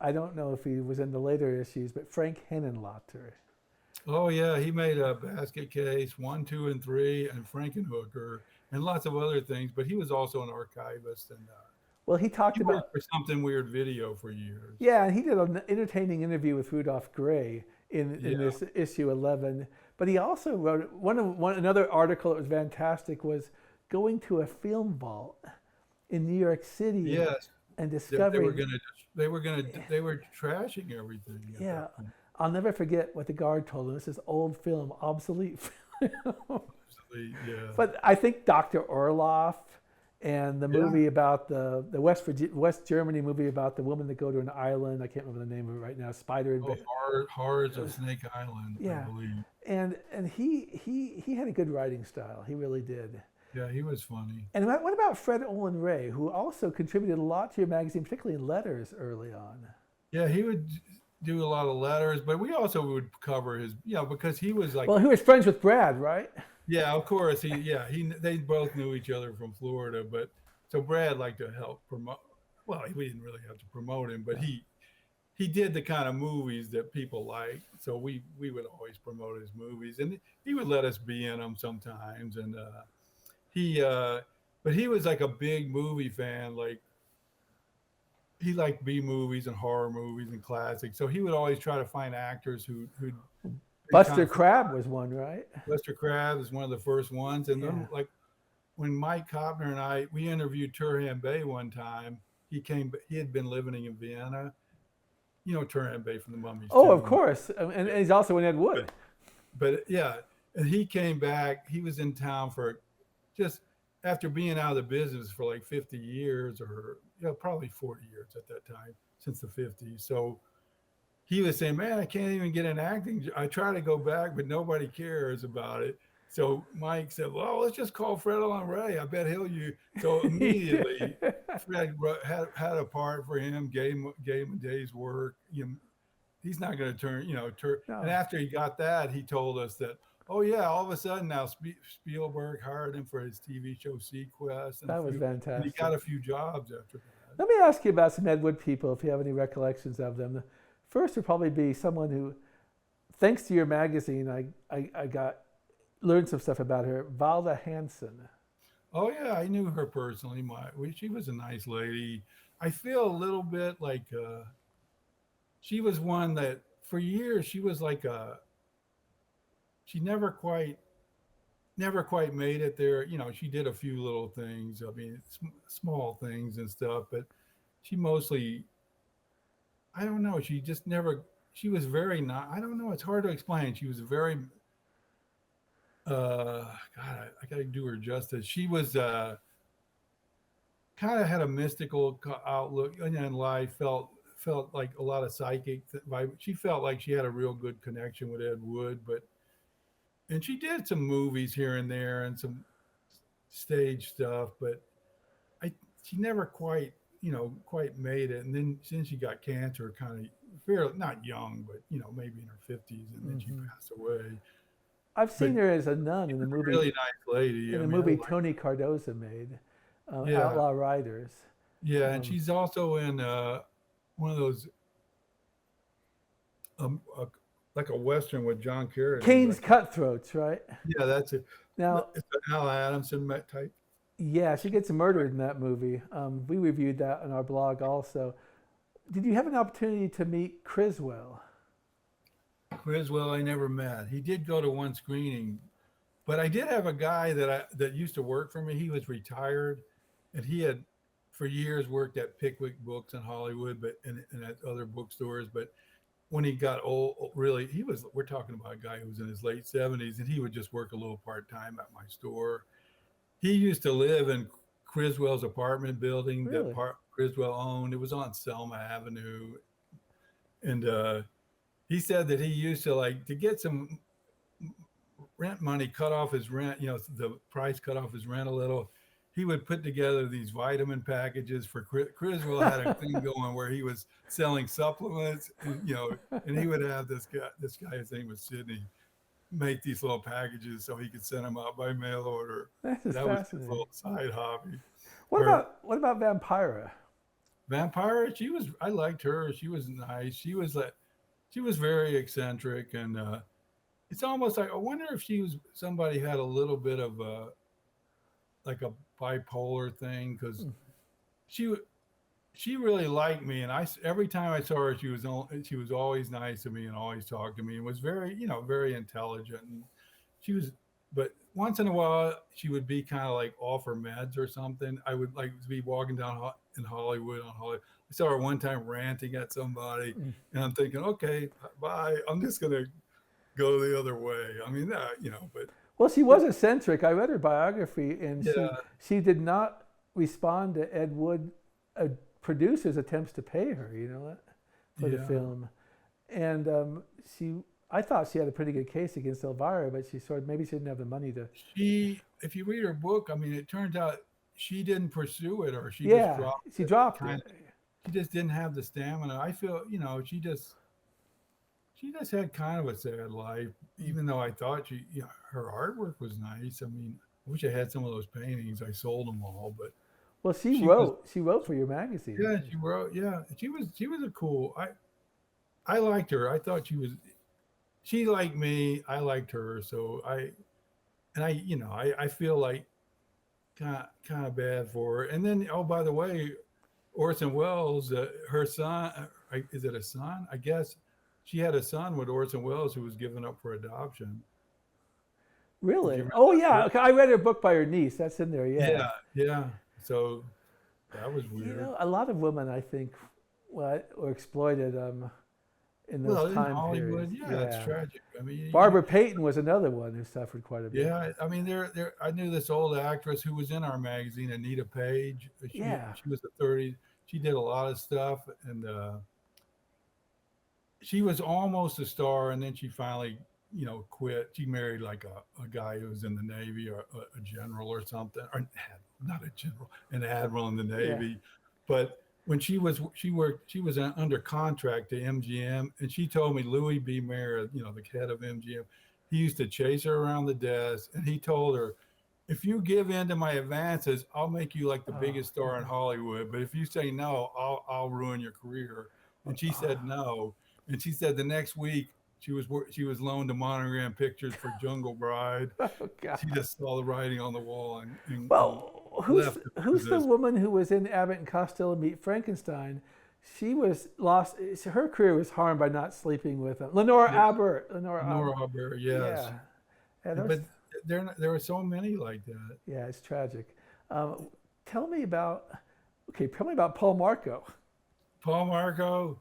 I don't know if he was in the later issues, but Frank Henenlotter. oh yeah, he made a Basket Case 1, 2, and 3, and Frankenhooker, and lots of other things. But he was also an archivist, and Well, he talked he about worked for Something Weird Video for years. yeah, and he did an entertaining interview with Rudolph Gray in Yeah. this issue 11. But he also wrote another article that was fantastic was going to a film vault in New York City. Yes, And they discovering. were trashing everything. at Yeah, that point. I'll never forget what the guard told him. This is old film, obsolete film. Absolutely, yeah. But I think Dr. Orloff and the movie about the West Germany movie about the woman that go to an island. I can't remember the name of it right now. Spider. Horrors of Snake Island, Yeah. I believe. And he had a good writing style. He really did. Yeah, he was funny. And what about Fred Olin Ray, who also contributed a lot to your magazine, particularly in letters early on? Yeah, he would do a lot of letters, but we also would cover his, because he was like, Well, he was friends with Brad, right? yeah, of course, they both knew each other from Florida, but so Brad liked to help promote. Well, we didn't really have to promote him, but he did the kind of movies that people like, so we would always promote his movies, and he would let us be in them sometimes, and he but he was like a big movie fan. Like he liked B movies and horror movies and classics. So he would always try to find actors who'd been kind Buster of Crabbe was one, right? Lester Crabbe is one of the first ones. And Yeah. then like when Mike Kopner and we interviewed Turhan Bey one time. He had been living in Vienna. You know Turhan Bey from the Mummies Oh, too. of course. And he's also in Ed Wood. But yeah, and he came back. He was in town for just after being out of the business for like 50 years or probably 40 years at that time, since the 50s. So he was saying, man, I can't even get an acting. I try to go back, but nobody cares about it. So Mike said, well, let's just call Fred Allen Ray. I bet he'll you. So immediately Fred had a part for him, gave him a day's work. He's not going to turn. No. And after he got that, he told us that, oh yeah, all of a sudden now Spielberg hired him for his TV show Sequest. That was fantastic. And he got a few jobs after that. Let me ask you about some Ed Wood people, if you have any recollections of them. The first would probably be someone who, thanks to your magazine, I learned some stuff about her, Valda Hansen. Oh yeah, I knew her personally. She was a nice lady. I feel a little bit like she was one that for years she was like she never quite made it there. She did a few little things. I mean, small things and stuff, but she mostly, I don't know. She just never. She was very not. I don't know. It's hard to explain. She was very. God, I got to do her justice. She was kind of had a mystical outlook in life. Felt like a lot of psychic vibe. She felt like she had a real good connection with Ed Wood, and she did some movies here and there and some stage stuff, but she never quite made it. And then since she got cancer, kind of fairly not young, but maybe in her 50s, and then she passed away. I've seen her as a nun in the movie. Really nice lady. In the movie Tony Cardoza made, Outlaw Riders. Yeah, and she's also in one of those like a Western with John Kerry. Kane's Cutthroats, right? Yeah, that's it. Now, it's an Al Adamson type. Yeah, she gets murdered in that movie. We reviewed that on our blog also. Did you have an opportunity to meet Criswell? Criswell, I never met. He did go to one screening, but I did have a guy that used to work for me. He was retired, and he had for years worked at Pickwick Books in Hollywood, but and at other bookstores. But when he got old, really, we're talking about a guy who was in his late 70s, and he would just work a little part-time at my store. He used to live in Criswell's apartment building that Criswell owned. It was on Selma Avenue. And he said that he used to to get some rent money cut off his rent, the price cut off his rent a little. He would put together these vitamin packages for Criswell had a thing going where he was selling supplements, and he would have this guy, his name was Sidney, make these little packages so he could send them out by mail order. That was his little side hobby. What about Vampira? Vampira, I liked her. She was nice. She was very eccentric, and it's almost like I wonder if somebody had a little bit of a bipolar thing, because she really liked me, and every time I saw her, she was always nice to me and always talked to me and was very very intelligent. And but once in a while she would be kind of like off her meds or something. I would be walking down in Hollywood I saw her one time ranting at somebody, and I'm thinking, okay, bye. I'm just gonna go the other way. I mean, but. Well, she was eccentric. I read her biography, and she did not respond to Ed Wood, producer's attempts to pay her, for the film. And I thought she had a pretty good case against Elvira, but maybe she didn't have the money to. If you read her book, I mean, it turns out she didn't pursue it, or she dropped it. She just didn't have the stamina. I feel, she just had kind of a sad life, even though I thought her artwork was nice. I mean, I wish I had some of those paintings. I sold them all, but. Well, she wrote for your magazine. Yeah, she wrote. Yeah, she was a cool. I liked her. I thought she liked me. I liked her. So I feel like kind of bad for her. And then, oh, by the way, Orson Welles, her son, is it a son? I guess she had a son with Orson Welles who was given up for adoption. Did you Really? read Oh that yeah. book? Okay, I read her book by her niece. That's in there. Yeah. Yeah, yeah. So that was You weird. know, a lot of women, I think, were exploited in those Well, in time periods. Hollywood, yeah, it's Yeah. tragic. I mean, Barbara Payton was another one who suffered quite a bit. yeah, I mean, there. I knew this old actress who was in our magazine, Anita Page. Yeah. She was a 30. She did a lot of stuff, and she was almost a star, and then she finally, quit. She married like a guy who was in the Navy, or a general or something, or not a general, an admiral in the Yeah. Navy. But when she was under contract to MGM, and she told me Louis B. Mayer, the head of MGM, he used to chase her around the desk, and he told her, if you give in to my advances, I'll make you like the Oh, biggest star in Hollywood. But if you say no, I'll ruin your career. And she said no. And she said the next week she was loaned to Monogram Pictures for Jungle Bride. oh She God. just saw the writing on the wall and Well, left the who's the position. woman who was in Abbott and Costello Meet Frankenstein? She was lost. Her career was harmed by not sleeping with him. Lenora Yeah, Albert. Lenora Nora Albert. Hubbard, yes. Yeah. Yeah. But there are so many like that. Yeah. It's tragic. Um, tell me about. Okay. Tell me about Paul Marco. Paul Marco,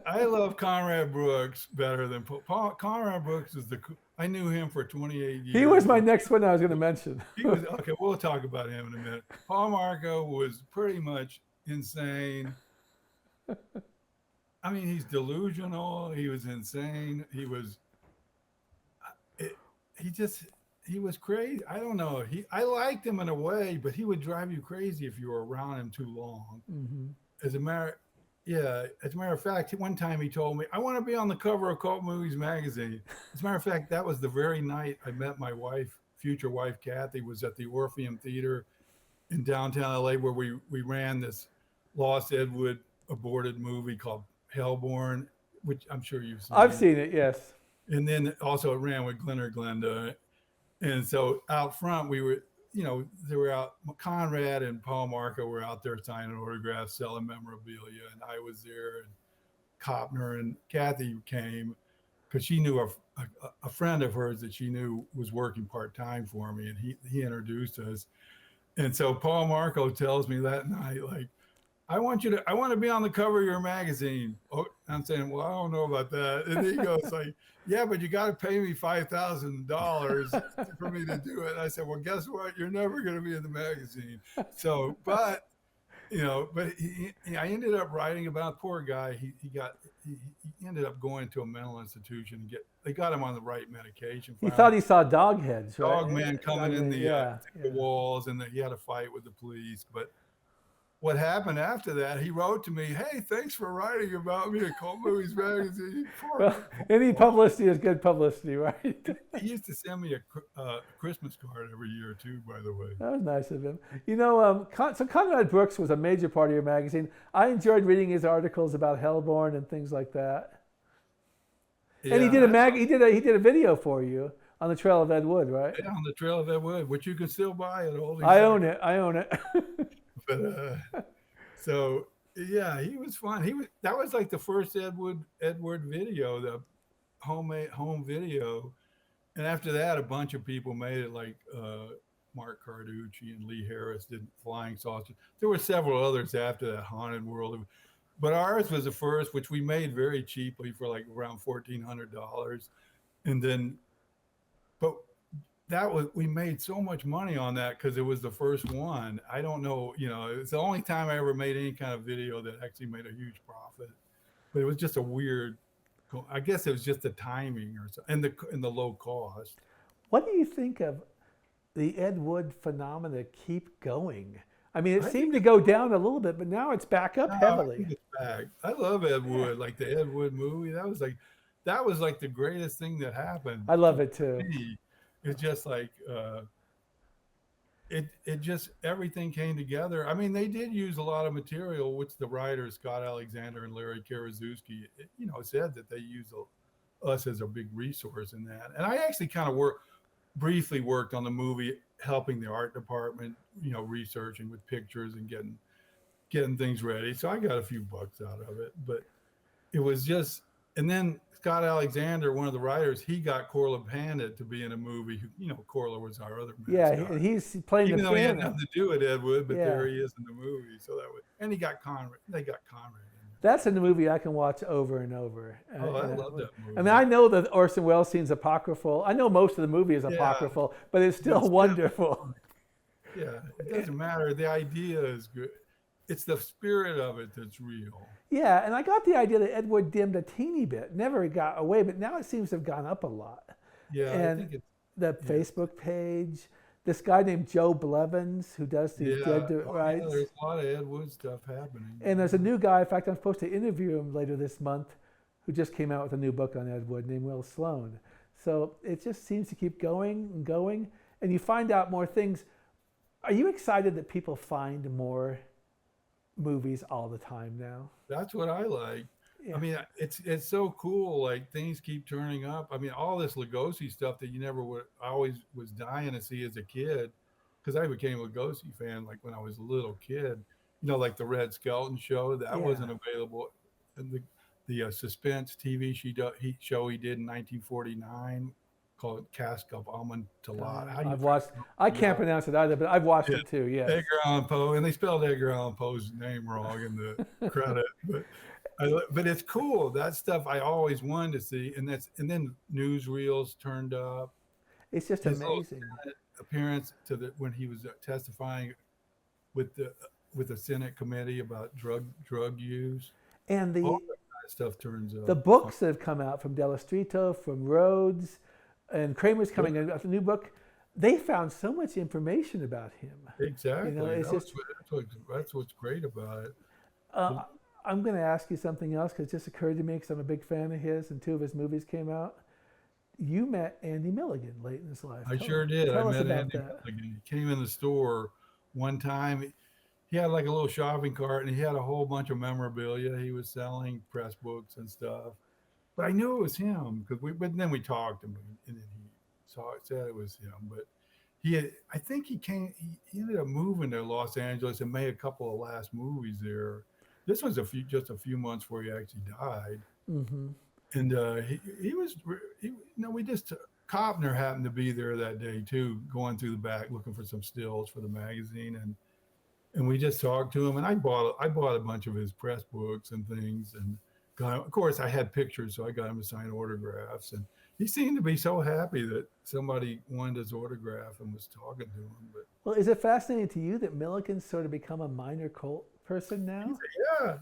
I love Conrad Brooks better than Paul. Conrad Brooks is I knew him for 28 He was years. my next one I was going to mention. He was okay. We'll talk about him in a minute. Paul Marco was pretty much insane. I mean, he's delusional. He was insane. It, he just he was crazy. I don't know. I liked him in a way, but he would drive you crazy if you were around him too long. Hmm. As a matter, yeah. As a matter of fact, one time he told me, "I want to be on the cover of Cult Movies magazine." As a matter of fact, that was the very night I met my wife, future wife Kathy, was at the Orpheum Theater in downtown LA, where we ran this Lost Edward aborted movie called Hellborn, which I'm sure you've I've seen. seen it. Yes. And then also it ran with Glenn or Glenda. And so out front, they were out, Conrad and Paul Marco were out there signing autographs, selling memorabilia. And I was there, and Kopner and Kathy came because she knew a friend of hers that she knew was working part-time for me. And he introduced us. And so Paul Marco tells me that night, like, I want to be on the cover of your magazine. Oh, I'm saying, well, I don't know about that. And he goes like, yeah, but you got to pay me $5,000 for me to do it. And I said, well, guess what? You're never going to be in the magazine. So, but I ended up writing about poor guy. He ended up going to a mental institution and they got him on the right medication. He Finally, thought he saw dog heads, right? dog man coming in Yeah. the walls, and he had a fight with the police, but what happened after that, he wrote to me, hey, thanks for writing about me at Cult Movies Magazine. Well, any publicity is good publicity, right? He used to send me a Christmas card every year, too, by the way. That was nice of him. So Conrad Brooks was a major part of your magazine. I enjoyed reading his articles about Hellborn and things like that. Yeah, And he did a video for you on the Trail of Ed Wood, right? Yeah, on the Trail of Ed Wood, which you can still buy at all these. I own it. But so yeah, he was fun. That was like the first Edward video, the home video, and after that, a bunch of people made it, like Mark Carducci and Lee Harris did Flying Saucer. There were several others after that, Haunted World, but ours was the first, which we made very cheaply for like around $1,400, and then, but we made so much money on that because it was the first one. I don't know, it's the only time I ever made any kind of video that actually made a huge profit. But it was just a weird, I guess it was just the timing or so, and the low cost. What do you think of the Ed Wood phenomena keep going? I mean, it seemed to go down a little bit, but now it's back up heavily. I think it's back. I love Ed Wood, like the Ed Wood movie. That was like the greatest thing that happened. I love it too. It's just like it just, everything came together. I mean, they did use a lot of material, which the writers Scott Alexander and Larry Karaszewski, said that they used us as a big resource in that. And I actually kind of briefly worked on the movie, helping the art department, researching with pictures and getting things ready. So I got a few bucks out of it, but it was just. And then Scott Alexander, one of the writers, he got Corla Panda to be in a movie. Corla was our other mascot. Yeah, he's playing Even the though he had piano. nothing to do with Ed Wood, but Yeah. there he is in the movie. So that was, and he got Conrad. They got Conrad in there. That's in the movie I can watch over and over. Oh, I love that movie. I mean, I know that Orson Welles scene's apocryphal. I know most of the movie is apocryphal, but it's still wonderful. Yeah, it doesn't matter. The idea is good. It's the spirit of it that's real. Yeah, and I got the idea that Ed Wood dimmed a teeny bit, never got away, but now it seems to have gone up a lot. Yeah, and I think it's the Facebook page. This guy named Joe Blevins who does these dead rights. Yeah, there's a lot of Ed Wood stuff happening. And there's a new guy, in fact, I'm supposed to interview him later this month, who just came out with a new book on Ed Wood named Will Sloan. So it just seems to keep going and going, and you find out more things. Are you excited that people find more movies all the time now? That's what I like. Yeah. I mean, it's so cool. Like things keep turning up. I mean, all this Lugosi stuff that you never would. I always was dying to see as a kid, because I became a Lugosi fan like when I was a little kid. Like the Red Skelton show that wasn't available, and the suspense TV show he did in 1949 called Cask of Amontillado. I've watched. I can't pronounce it either, but I've watched it too. Yeah, Edgar Allan Poe, and they spelled Edgar Allan Poe's name wrong in the credit, but it's cool. That stuff I always wanted to see, and then newsreels turned up. It's just amazing. Appearance when he was testifying with the Senate committee about drug use, and all that kind of stuff turns up. The books that have come out from Delestrito, from Rhodes, and Kramer's coming out with a new book. They found so much information about him. Exactly. That's what's great about it. I'm going to ask you something else because it just occurred to me because I'm a big fan of his and two of his movies came out. You met Andy Milligan late in his life. I sure did. I met Andy Milligan. He came in the store one time. He had like a little shopping cart and he had a whole bunch of memorabilia. He was selling press books and stuff. But I knew it was him but then we talked and then he said it was him. But I think he ended up moving to Los Angeles and made a couple of last movies there. This was just a few months before he actually died. Mm-hmm. And Kopner happened to be there that day too, going through the back looking for some stills for the magazine, and we just talked to him. And I bought a bunch of his press books and things, and of course I had pictures, so I got him to sign autographs. And he seemed to be so happy that somebody wanted his autograph and was talking to him. But well, is it fascinating to you that Milligan's sort of become a minor cult person now? Yeah,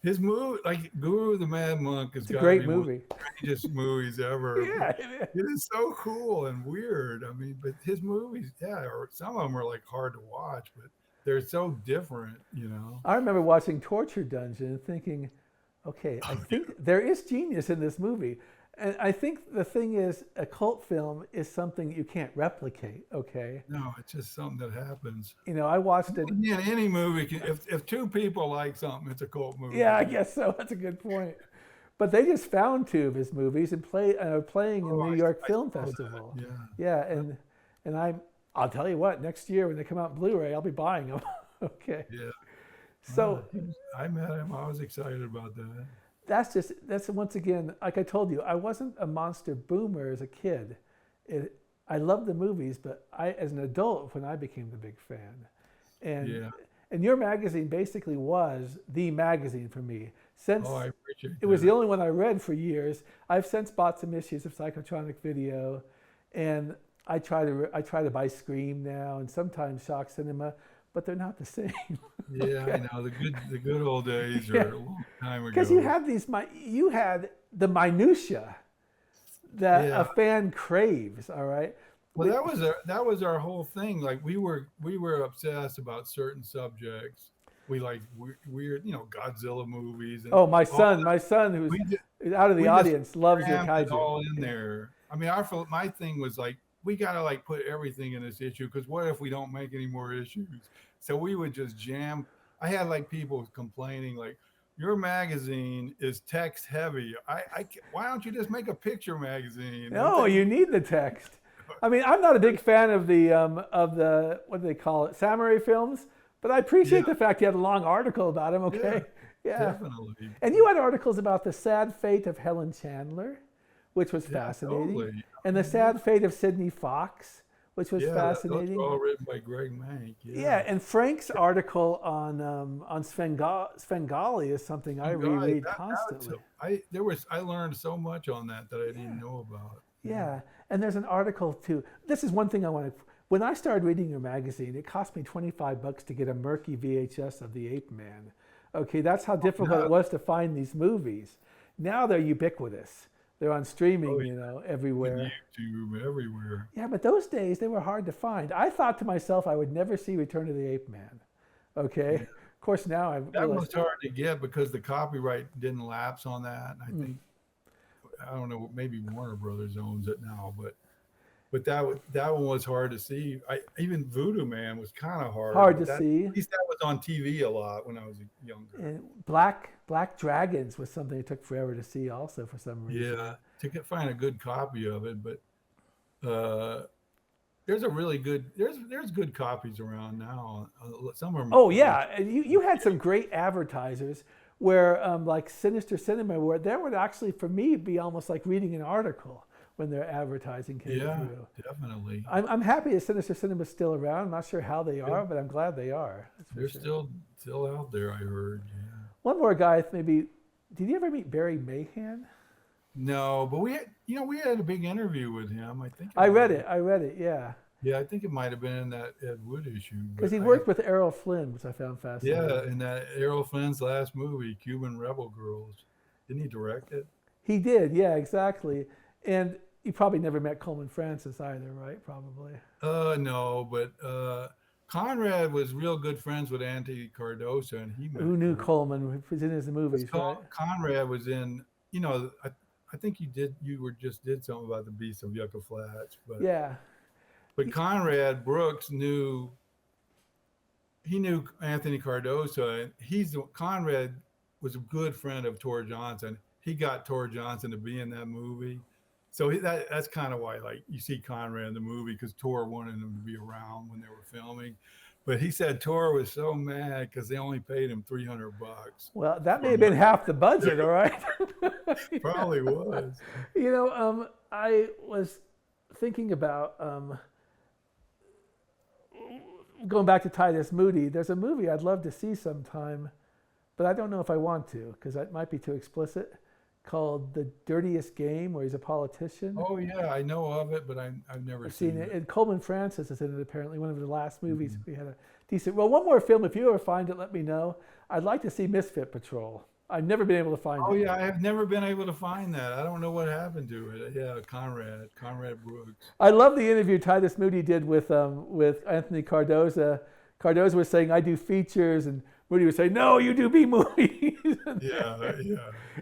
his movie, like Guru the Mad Monk, is a great movie. One of the greatest movies ever. Yeah, it is so cool and weird. I mean, but his movies, or some of them are like hard to watch, but they're so different, I remember watching Torture Dungeon and thinking, okay, I think there is genius in this movie. And I think the thing is, a cult film is something you can't replicate, okay? No, it's just something that happens. I watched it. Yeah, any movie, if two people like something, it's a cult movie. Yeah, I guess so. That's a good point. But they just found two of his movies and are playing in New York Film Festival. Yeah, and I'll tell you what, next year when they come out in Blu-ray, I'll be buying them. Okay. Yeah. So I met him. I was excited about that. That's once again, like I told you, I wasn't a monster boomer as a kid. I loved the movies, but as an adult, when I became the big fan, and your magazine basically was the magazine for me. Since I appreciate it was the only one I read for years. I've since bought some issues of Psychotronic Video, and I try to buy Scream now and sometimes Shock Cinema, but they're not the same. Yeah, I know. The good old days are a long time ago. Because you had the minutia that a fan craves. All right. Well, that was our whole thing. Like we were obsessed about certain subjects. We like weird, Godzilla movies. And my son who's out of the audience loves your kaiju. All in there. I mean, my thing was like, we got to like put everything in this issue, because what if we don't make any more issues? So we would just jam. I had like people complaining like, your magazine is text heavy. Why don't you just make a picture magazine? No, you need the text. I mean, I'm not a big fan of the what do they call it, samurai films, but I appreciate the fact you had a long article about him. Okay, yeah, definitely. And you had articles about the sad fate of Helen Chandler, which was fascinating, totally. and the sad fate of Sidney Fox, which was fascinating. Those were all written by Greg Mank. Yeah, and Frank's article on Svengali is something I reread constantly. I learned so much on that I didn't know about. Yeah, and there's an article too. This is one thing I want to. When I started reading your magazine, it cost me $25 to get a murky VHS of the Ape Man. Okay, that's how difficult it was to find these movies. Now they're ubiquitous. They're on streaming, everywhere. YouTube, everywhere. Yeah, but those days they were hard to find. I thought to myself I would never see Return of the Ape Man. Okay, of course now I've that was hard to get because the copyright didn't lapse on that. I think I don't know, maybe Warner Brothers owns it now, but that one was hard to see. Even Voodoo Man was kind of hard to see. At least that was on TV a lot when I was younger. And Black Dragons was something that took forever to see also for some reason. Yeah, to find a good copy of it, but there's a really good there's good copies around now. Some of them. Oh yeah, and you had some great advertisers where like Sinister Cinema, where there would actually for me be almost like reading an article when their advertising came through. Yeah, definitely. I'm happy that Sinister Cinema is still around. I'm not sure how they are, but I'm glad they are. They're still out there, I heard. Yeah. One more guy, maybe. Did you ever meet Barry Mahan? No, but we had a big interview with him. I think I read it. Yeah. Yeah, I think it might have been in that Ed Wood issue. Because he worked with Errol Flynn, which I found fascinating. Yeah, in that Errol Flynn's last movie, Cuban Rebel Girls. Didn't he direct it? He did, yeah, exactly. And you probably never met Coleman Francis either, right? Probably. No, but Conrad was real good friends with Anthony Cardoso, and who knew Coleman? He was in his movies, right? Conrad was in, I think you did something about the Beast of Yucca Flats, but yeah. But Conrad Brooks knew Anthony Cardoso, and Conrad was a good friend of Tor Johnson. He got Tor Johnson to be in that movie. So that's kind of why, like, you see Conrad in the movie, because Tor wanted him to be around when they were filming. But he said Tor was so mad because they only paid him $300. Well, that may have been half the budget, all right? Probably was. I was thinking about going back to Titus Moody. There's a movie I'd love to see sometime, but I don't know if I want to because that might be too explicit, called The Dirtiest Game, where he's a politician. Oh, yeah, I know of it, but I've never seen it. And Coleman Francis is in it, apparently, one of the last movies we had a decent... Well, one more film, if you ever find it, let me know. I'd like to see Misfit Patrol. I've never been able to find it. Oh, yeah, I have never been able to find that. I don't know what happened to it. Yeah, Conrad Brooks. I love the interview Titus Moody did with Anthony Cardoso. Cardoso was saying, I do features, and Moody would say, no, you do B movies. Yeah.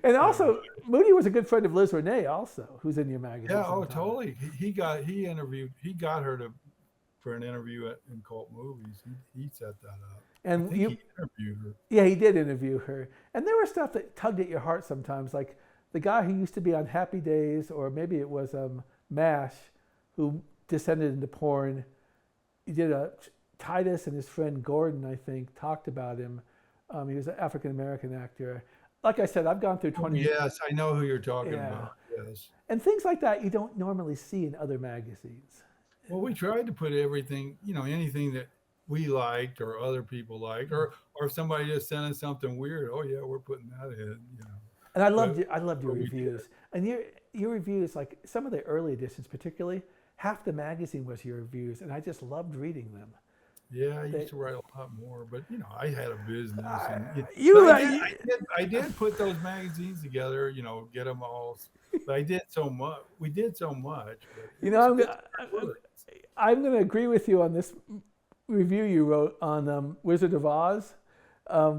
And also, Moody was a good friend of Liz Renee also, who's in your magazine. Yeah, totally. He got her for an interview in Cult Movies. He set that up. And he interviewed her. Yeah, he did interview her. And there was stuff that tugged at your heart sometimes, like the guy who used to be on Happy Days, or maybe it was MASH, who descended into porn. He did Titus and his friend Gordon, I think, talked about him. He was an African-American actor. Like I said, I've gone through 20 years. Yes, I know who you're talking about. Yes. And things like that you don't normally see in other magazines. Well, we tried to put everything, anything that we liked or other people liked, or if somebody just sent us something weird, oh yeah, we're putting that in. And I loved your reviews. And your reviews, like some of the early editions particularly, half the magazine was your reviews, and I just loved reading them. Yeah, I used to write a lot more, but I had a business. And, I did put those magazines together, get them all. But I did so much. We did so much. I'm going to agree with you on this review you wrote on Wizard of Oz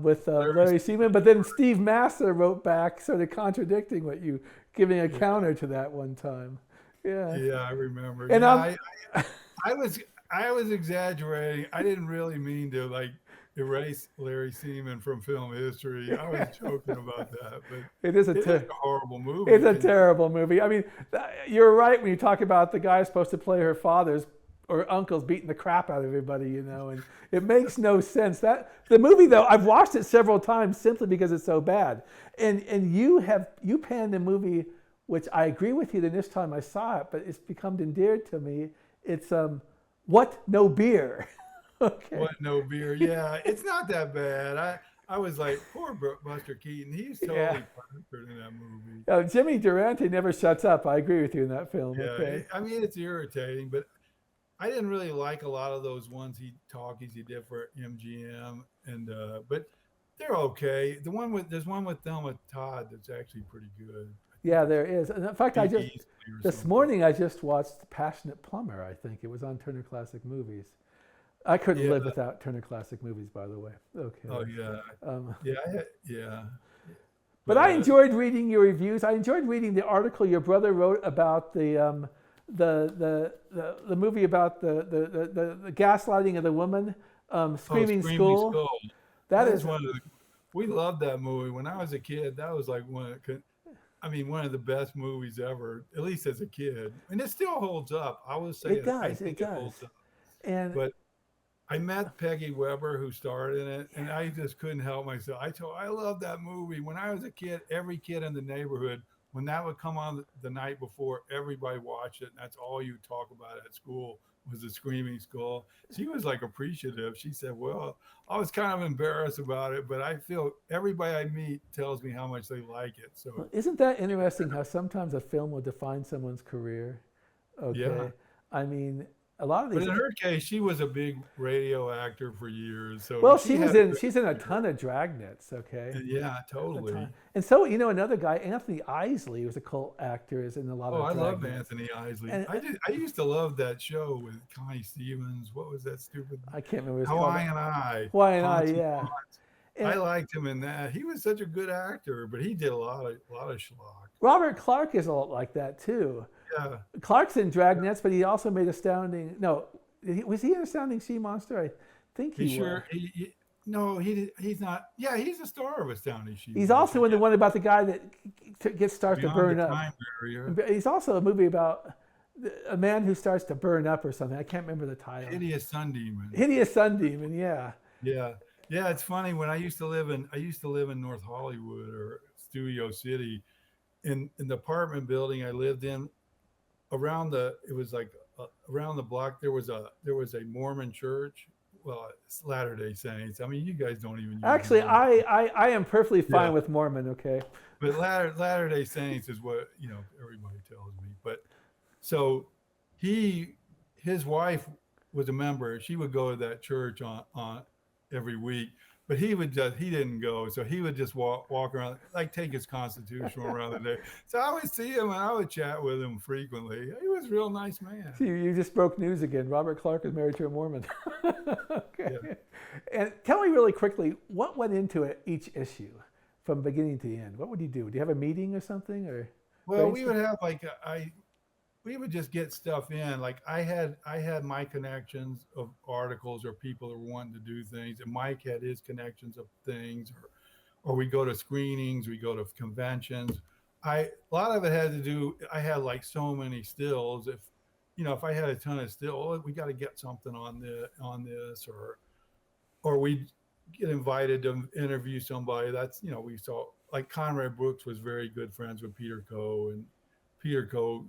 with Larry Seaman, but then Steve Massa wrote back sort of contradicting what you, giving a counter to that one time. Yeah. Yeah, I remember. And I was exaggerating. I didn't really mean to erase Larry Seaman from film history. I was joking about that, but It is it is a horrible it's movie. a And terrible movie. I mean, you're right when you talk about the guy supposed to play her father's or uncle's beating the crap out of everybody, you know, and it makes no sense. That the movie though, I've watched it several times simply because it's so bad. And you panned the movie, which I agree with you the this time I saw it, but it's become endeared to me. It's What No Beer. Okay. what no beer? Yeah, it's not that bad. I was like, poor Buster Keaton. He's Yeah. totally perfect in that movie. Jimmy Durante never shuts up. I agree with you in that film. Yeah, Okay. I mean it's irritating, but I didn't really like a lot of those ones talkies he did for MGM, and but they're okay. There's one with Thelma Todd that's actually pretty good. I think Yeah, it's there is. And in fact, Big Easily or this something. morning I just watched Passionate Plumber. I think it was on Turner Classic Movies. I couldn't Yeah. live without Turner Classic Movies, by the way. Okay. Oh yeah. Um, Yeah. Yeah. but But I enjoyed reading your reviews. I enjoyed reading the article your brother wrote about the movie about the gaslighting of the woman, Screaming Screaming School. Skull. That That's is, one of the. We loved that movie when I was a kid. That was like one of the best movies ever, at least as a kid, and it still holds up. I will say it it. I does, it think it does. holds up. And But I met Peggy Weber, who starred in it, and I just couldn't help myself. I love that movie. When I was a kid, every kid in the neighborhood, when that would come on the night before, everybody watched it, and that's all you talk about at school was the Screaming Skull. She was like appreciative. She said, "Well, I was kind of embarrassed about it, but I feel everybody I meet tells me how much they like it." So isn't that interesting how sometimes a film will define someone's career? yeah. Okay. I mean, a lot of But these. in her case, she was a big radio actor for years, so Well, she had a great she's in a career. ton of dragnets. Okay. Yeah, A ton. totally. And so, you know, another guy, Anthony Isley, who's a cult actor, is in a lot Oh, of I love dragnets. Anthony Isley. And I used to love that show with Connie Stevens. What was that stupid I can't remember what it's called. Hawaiian Eye? Why and I, Ponce and yeah. Ponce. I And liked him in that. He was such a good actor, but he did a lot of schlock. Robert Clark is a lot like that too. Yeah, Clark's in dragnets, but he also made Astounding. No, was he in Astounding Sea Monster? I think he he was. sure he no he's not. Yeah, he's the star of Astounding She He's Monster. also in the Yeah, one about the guy that starts to Beyond the burn up. Time Barrier, He's also a movie about a man who starts to burn up or something. I can't remember the title. Hideous Sun Demon. Hideous Sun Demon. Yeah. Yeah, yeah. It's funny when I used to live in North Hollywood or Studio City, in the apartment building I lived in. It was like around the block there was a Mormon church. Well, it's Latter Day Saints. I mean, you guys don't even use Actually, Mormon. I am perfectly fine Yeah, with Mormon. Okay. but Latter Day Saints is what everybody tells me. But so he his wife was a member. She would go to that church on every week. But he didn't go, so he would just walk around, like take his constitutional around the day. So I would see him and I would chat with him frequently. He was a real nice man. See, you just broke news again. Robert Clark is married to a Mormon. Yeah. Okay. And tell me really quickly, what went into each issue from beginning to the end? What would you do? Do you have a meeting or something, or Well, we brainstorm? would have we would just get stuff in. Like I had my connections of articles or people that were wanting to do things, and Mike had his connections of things, or we go to screenings, we go to conventions. A lot of it had to do. I had like so many stills. If I had a ton of still, oh, we got to get something on this, or we get invited to interview somebody. That's we saw like Conrad Brooks was very good friends with Peter Coe, and Peter Coe,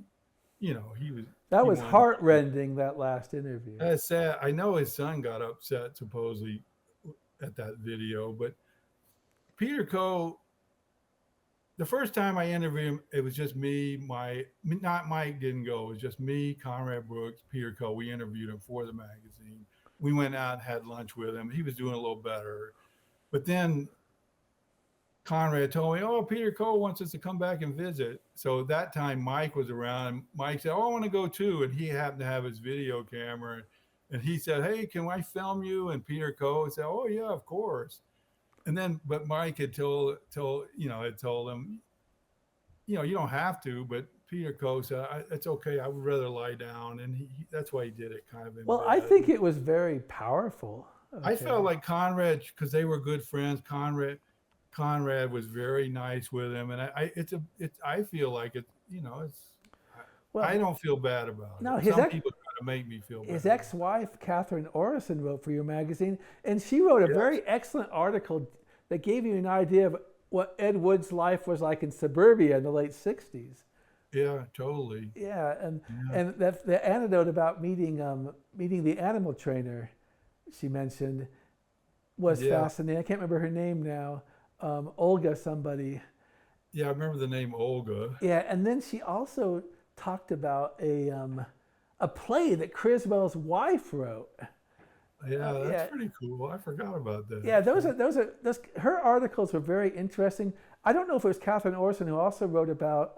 That he was wanted. heartrending, that last interview. That's sad. I know his son got upset supposedly at that video, but Peter Coe. The first time I interviewed him, it was just me. Not Mike didn't go. It was just me, Conrad Brooks, Peter Coe. We interviewed him for the magazine. We went out and had lunch with him. He was doing a little better, but then Conrad told me, "Oh, Peter Coe wants us to come back and visit." So that time Mike was around, and Mike said, "Oh, I want to go too." And he happened to have his video camera, and he said, "Hey, can I film you?" And Peter Coe said, "Oh yeah, of course." And then, but Mike had told him, you don't have to. But Peter Coe said, "It's okay. I would rather lie down," and that's why he did it kind of in Well, I bed. think it was very powerful. I Okay. felt like Conrad, because they were good friends. Conrad was very nice with him, and I feel like it. I Well, don't feel bad about no, it. Some people try to make me feel his bad. ex-wife Catherine Orison wrote for your magazine, and she wrote a Yes. very excellent article that gave you an idea of what Ed Wood's life was like in suburbia in the late '60s. Yeah, totally. Yeah, and Yeah. and that the anecdote about meeting the animal trainer she mentioned was Yeah. fascinating. I can't remember her name now. Olga somebody. Yeah, I remember the name Olga. Yeah, and then she also talked about a play that Criswell's wife wrote. Yeah, that's Yeah, pretty cool. I forgot about that. yeah, those her articles were very interesting. I don't know if it was Catherine Orson who also wrote about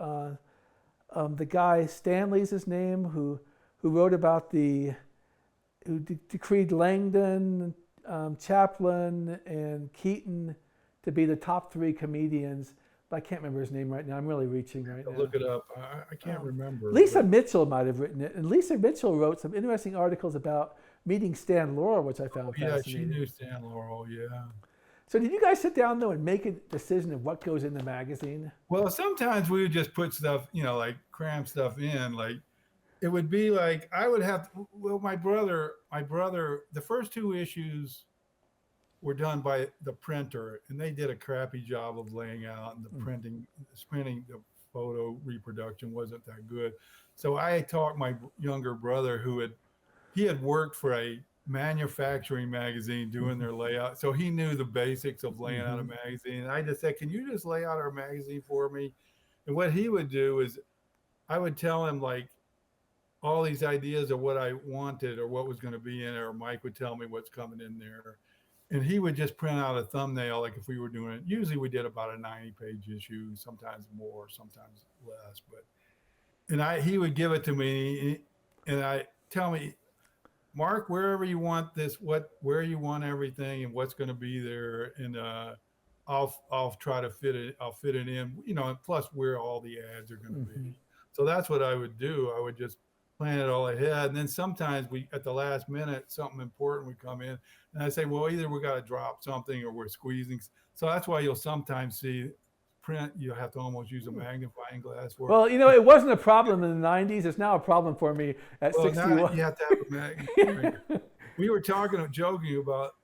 the guy Stanley's his name who wrote about who decreed Langdon, Chaplin, and Keaton to be the top 3 comedians. But I can't remember his name right now. I'm really reaching right now. Look it up. I can't remember. Lisa but- Mitchell might have written it, and Lisa Mitchell wrote some interesting articles about meeting Stan Laurel, which I found Yeah, she fascinating. knew Stan Laurel. Yeah. So did you guys sit down though and make a decision of what goes in the magazine? Well, sometimes we would just put stuff, like cram stuff in. Like it would be like I would have. Well, my brother, the first 2 issues were done by the printer, and they did a crappy job of laying out, and the printing, the photo reproduction wasn't that good. So I talked my younger brother, he had worked for a manufacturing magazine doing their layout, so he knew the basics of laying out a magazine. And I just said, "Can you just lay out our magazine for me?" And what he would do is, I would tell him like all these ideas of what I wanted or what was going to be in it, or Mike would tell me what's coming in there. And he would just print out a thumbnail, like if we were doing it. Usually we did about a 90-page issue, sometimes more, sometimes less. He would give it to me, and I tell me, "Mark, wherever you want this, where you want everything, and what's going to be there, and I'll try to fit it. I'll fit it in, and plus where all the ads are going to be." So that's what I would do. I would just plan it all ahead, and then sometimes at the last minute, something important would come in, and I say, "Well, either we got to drop something or we're squeezing." So that's why you'll sometimes see print. You have to almost use a magnifying glass for. Well, it wasn't a problem in the '90s. It's now a problem for me at Well, 61. now you have to have a magnifying. We were joking about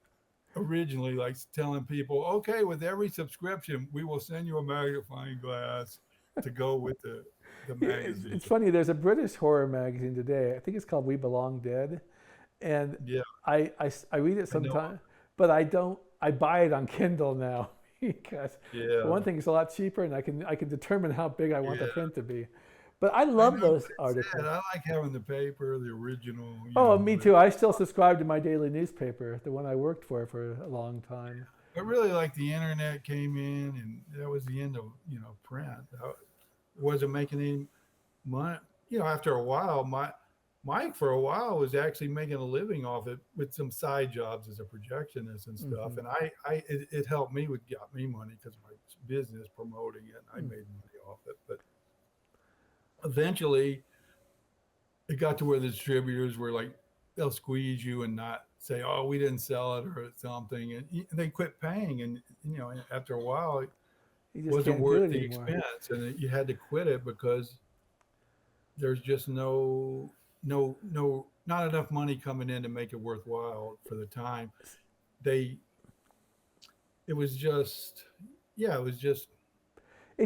originally, like telling people, "Okay, with every subscription, we will send you a magnifying glass to go with the magazine." It's funny. There's a British horror magazine today. I think it's called We Belong Dead, and Yeah. I read it sometimes, but I don't. I buy it on Kindle now because Yeah. for one thing, it's a lot cheaper, and I can determine how big I want the Yeah. print to be. But I love those articles. I like having the paper, the original. Me too. I still subscribe to my daily newspaper, the one I worked for a long time. I really like the internet came in, and that was the end of print. Wasn't making any money. After a while, Mike for a while was actually making a living off it with some side jobs as a projectionist and stuff. And it helped me got me money because of my business promoting it. I made money off it, but eventually it got to where the distributors were like, they'll squeeze you and not say, "Oh, we didn't sell it" or something, and they quit paying. And after a while, it wasn't worth the expense, and you had to quit it because there's just not enough money coming in to make it worthwhile for the time. It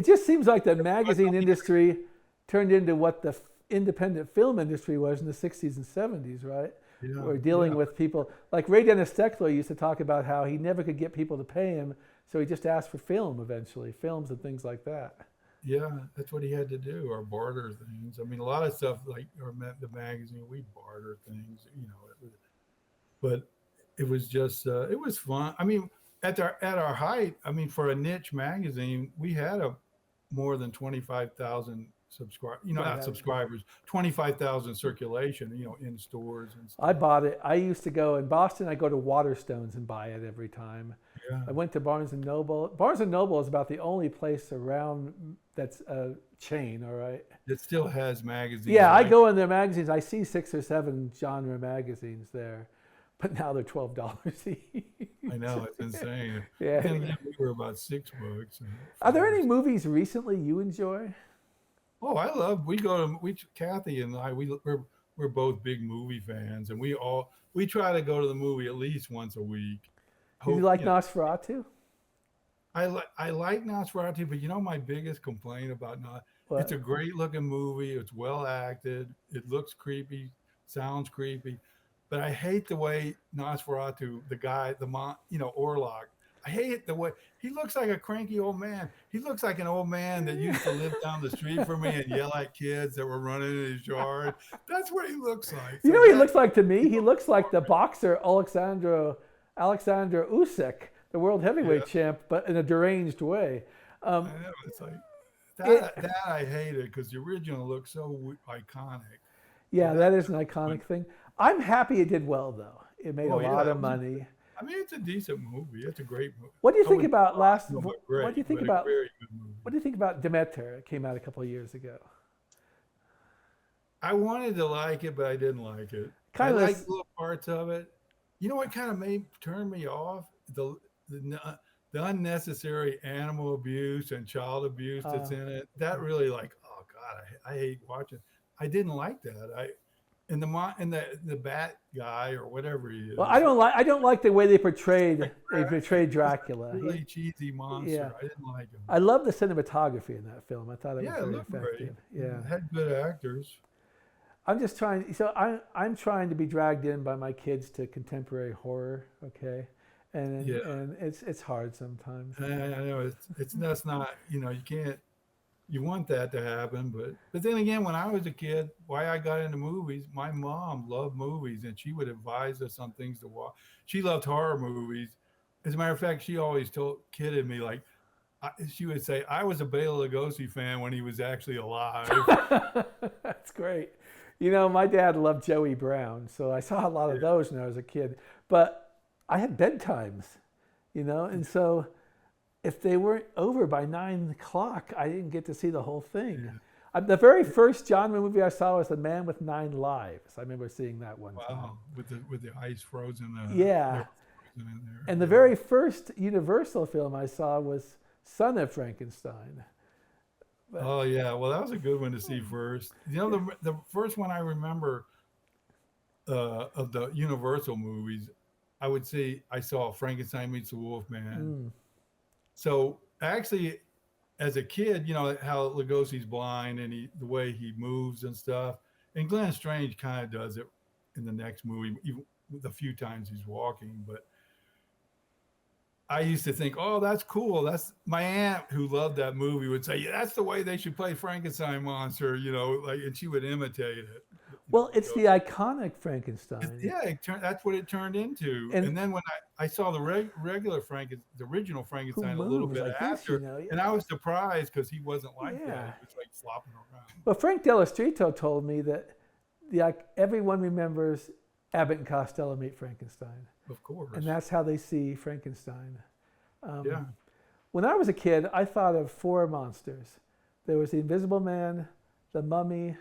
just seems like the magazine industry turned into what the independent film industry was in the 60s and 70s, right? Yeah, We're dealing with people like Ray Dennis Steckler used to talk about how he never could get people to pay him, so he just asked for films and things like that. Yeah, that's what he had to do, or barter things. I mean, a lot of stuff the magazine, we barter things, but it was just it was fun. I mean, at our height, I mean, for a niche magazine, we had more than 25,000 subscribers, 25,000 circulation, in stores and stuff. I bought it. I used to go in Boston. I go to Waterstones and buy it every time. Yeah. I went to Barnes and Noble. Barnes and Noble is about the only place around that's a chain. All right. It still has magazines. Yeah, I go in their magazines. I see 6 or 7 genre magazines there. but now they're $12 each. I know, it's insane. Yeah. And again, we were about $6. Are there any movies recently you enjoy? Oh, Kathy and I, we're both big movie fans, and we try to go to the movie at least once a week. Do you like Nosferatu? I like Nosferatu, but my biggest complaint about it's a great looking movie. It's well acted. It looks creepy, sounds creepy, but I hate the way Nosferatu, the guy, Orlok. I hate the way he looks like a cranky old man. He looks like an old man that used to live down the street from me and yell at kids that were running in his yard. That's what he looks like. You know what he looks like to me? He looks like the boxer Alexander Usyk, the world heavyweight champ, but in a deranged way. I know, it's like that I hate it because the original looks so iconic. Yeah, that is an iconic thing. I'm happy it did well, though. It made a lot of money. I mean, it's a decent movie. It's a great movie. What do you think about What do you think about? Very good movie. What do you think about Demeter? It came out a couple of years ago. I wanted to like it, but I didn't like it. I liked little parts of it. You know what kind of turned me off? The unnecessary animal abuse and child abuse that's in it. That really oh God, I hate watching. I didn't like that. And the bat guy or whatever he is. Well, I don't like the way they portrayed Dracula. Really cheesy monster. Yeah. I didn't like him. I love the cinematography in that film. I thought it was very effective. Great. Yeah, it had good actors. I'm just trying. So I'm trying to be dragged in by my kids to contemporary horror. Okay, and it's hard sometimes. I know that's not you can't. You want that to happen, but then again, when I was a kid, why I got into movies, my mom loved movies, and she would advise us on things to watch. She loved horror movies. As a matter of fact, she always kidded me she would say, I was a Bela Lugosi fan when he was actually alive. That's great. My dad loved Joey Brown, so I saw a lot of those when I was a kid. But I had bedtimes, and so if they weren't over by 9 o'clock, I didn't get to see the whole thing. Yeah. The very first genre movie I saw was The Man with 9 Lives. I remember seeing that one time. Wow, with the ice frozen. Yeah. Frozen in there. And the very first Universal film I saw was Son of Frankenstein. Oh yeah, well that was a good one to see first. The first one I remember of the Universal movies, I would say I saw Frankenstein Meets the Wolfman. So actually, as a kid, how Lugosi's blind and the way he moves and stuff, and Glenn Strange kind of does it in the next movie, even the few times he's walking. But I used to think, oh, that's cool. That's my aunt who loved that movie would say, yeah, that's the way they should play Frankenstein monster, and she would imitate it. Well, it's the iconic Frankenstein. That's what it turned into. And then when I saw the regular the original Frankenstein a little bit after, and I was surprised because he wasn't like that. He was flopping around. Well, Frank Dell'Istrito told me that everyone remembers Abbott and Costello Meet Frankenstein. Of course. And that's how they see Frankenstein. When I was a kid, I thought of 4 monsters. There was the Invisible Man, the Mummy,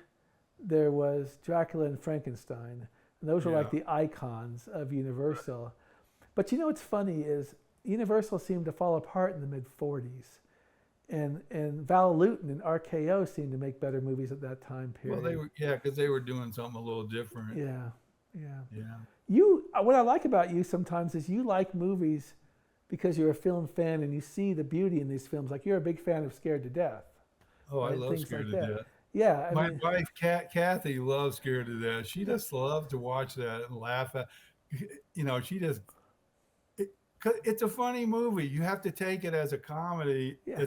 there was Dracula and Frankenstein. And those were like the icons of Universal. Right. But what's funny is Universal seemed to fall apart in the mid-40s. And Val Lewton and RKO seemed to make better movies at that time period. Well, because they were doing something a little different. Yeah. What I like about you sometimes is you like movies because you're a film fan and you see the beauty in these films. Like you're a big fan of Scared to Death. Oh, I love Scared to Death. Yeah. My wife, Kathy, loves Scared to Death. She just loves to watch that and laugh at. She just. It's a funny movie. You have to take it as a comedy. Yeah.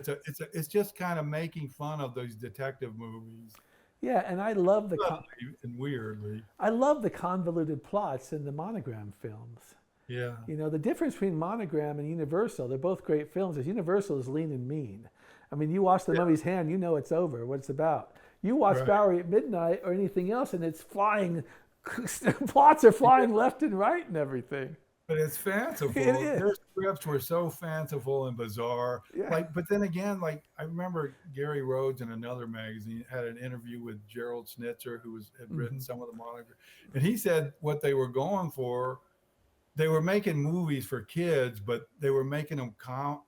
It's just kind of making fun of those detective movies. Yeah, and I love and weirdly. I love the convoluted plots in the Monogram films. Yeah. The difference between Monogram and Universal, they're both great films, is Universal is lean and mean. I mean, you watch The Mummy's Hand, it's over, what it's about. You watch Bowery at Midnight or anything else, and it's flying, plots are flying left and right and everything. But it's fanciful. Their scripts were so fanciful and bizarre. Yeah. But then again, I remember Gary Rhodes in another magazine had an interview with Gerald Schnitzer, who had written some of the Monogram, and he said what they were going for they were making movies for kids, but they were making them kind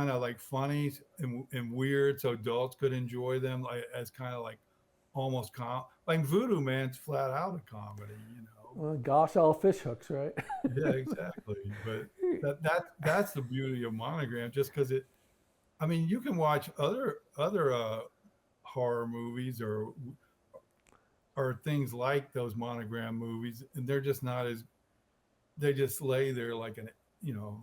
of like funny and weird, so adults could enjoy them, like as kind of like almost like Voodoo Man's flat out a comedy, you know. Well, gosh, all fish hooks, right? Yeah, exactly. But that's the beauty of Monogram, just because it. I mean, you can watch other horror movies or things like those Monogram movies, and they're just not as. They just lay there like an, you know,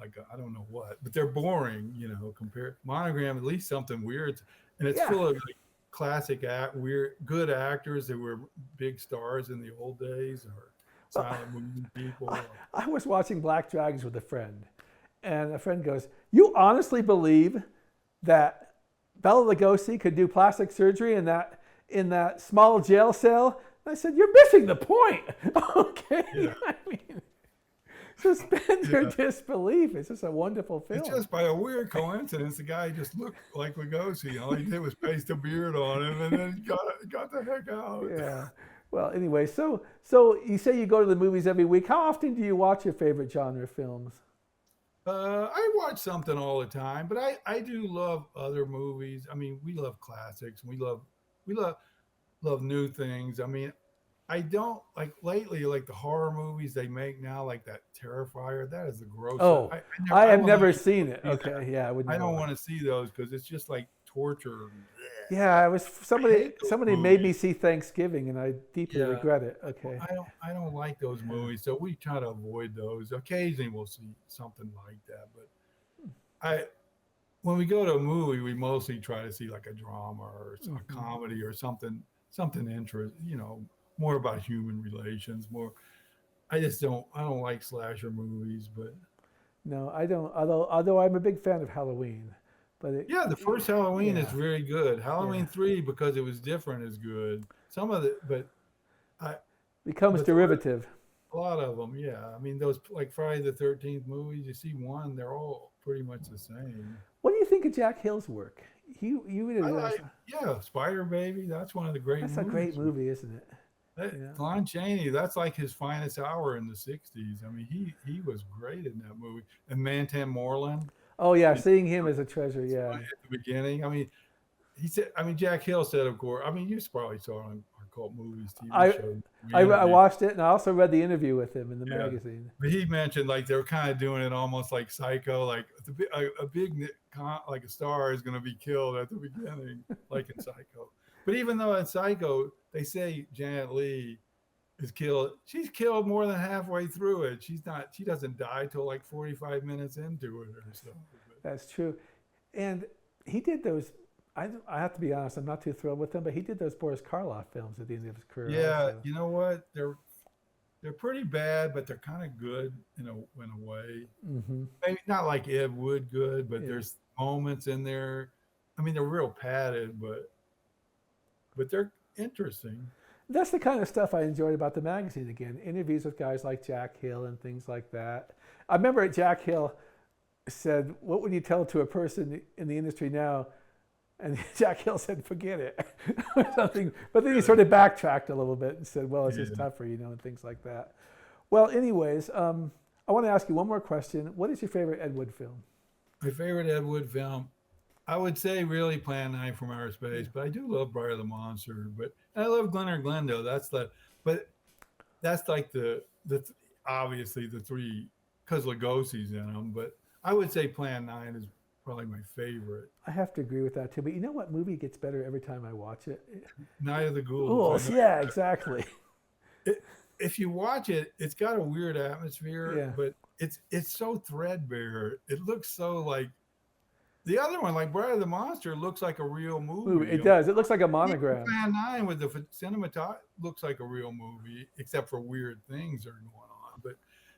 like I don't know what, but they're boring, you know. Compared Monogram, at least something weird, and it's Yeah. full of like classic weird good actors that were big stars in the old days, or silent movie people. I was watching Black Dragons with a friend, and a friend goes, "You honestly believe that Bela Lugosi could do plastic surgery in that small jail cell?" And I said, "You're missing the point." Okay, Yeah. I mean, suspend your Yeah. disbelief. It's just a wonderful film. It's just by a weird coincidence, the guy just looked like Lugosi. All he did was paste a beard on him, and then got the heck out. Yeah. Well, anyway, so you say you go to the movies every week. How often do you watch your favorite genre films? I watch something all the time, but I do love other movies. I mean, we love classics. We love new things. I mean, I don't like lately like the horror movies they make now, like that Terrifier. That is the grossest. Oh, I have will never seen it. see that. Okay, yeah, I wouldn't. I don't know. want to see those because it's just like torture. Yeah, it was somebody those made me movies. see Thanksgiving, and I deeply Yeah. regret it. Okay. I don't like those movies, so we try to avoid those. Occasionally we'll see something like that, but I when we go to a movie, we mostly try to see like a drama or a comedy or something more about human relations. More, I don't like slasher movies, but No, I don't. Although I'm a big fan of Halloween, but yeah, the first Halloween is yeah. very good. Halloween Yeah. 3, because it was different, is good. Some of it, but I becomes but derivative. a lot of them, yeah. I mean, those like Friday the 13th movies, you see one, they're all pretty much the same. What do you think of Jack Hill's work? You really Yeah, Spider Baby, that's one of the great that's movies. a great movie, isn't it? Yeah. Lon Chaney, that's like his finest hour in the 60s. I mean, he was great in that movie. And Mantan Moreland Oh yeah, seeing him as a treasure. Yeah. at the beginning. I mean, Jack Hill said, of course, I mean, you probably saw it on our cult movies TV show. I watched it, and I also read the interview with him in the Yeah. magazine. But he mentioned like they were kind of doing it almost like Psycho, like a big like a star is going to be killed at the beginning, like in Psycho. But even though in Psycho they say Janet Leigh is killed, she's killed more than halfway through it. She doesn't die till like 45 minutes into it or so. That's true, and he did those. I have to be honest, I'm not too thrilled with him, but he did those Boris Karloff films at the end of his career. Yeah, also. you know what? They're pretty bad, but they're kind of good in a way. Mm-hmm. Maybe not like Ed Wood good, but Yeah. there's moments in there. I mean, they're real padded, but they're interesting. That's the kind of stuff I enjoyed about the magazine again. Interviews with guys like Jack Hill and things like that. I remember Jack Hill said, "What would you tell to a person in the industry now?" And Jack Hill said, "Forget it," or something. But then he sort of backtracked a little bit and said, "Well, it's just tougher, and things like that." Well, anyways, I want to ask you one more question. What is your favorite Ed Wood film? My favorite Ed Wood film, I would say really Plan 9 from Outer Space, but I do love Briar the Monster. But I love Glen or Glendo. That's like the obviously the three, because Lugosi's in them. But I would say Plan 9 is probably my favorite. I have to agree with that too. But you know what movie gets better every time I watch it? Night of the Ghouls. Yeah, exactly. If you watch it, it's got a weird atmosphere, Yeah. but it's so threadbare. It looks so like the other one, like Bride of the Monster, looks like a real movie. It does. It looks like a Even monogram. Plan 9 with the cinematography looks like a real movie, except for weird things are going on. But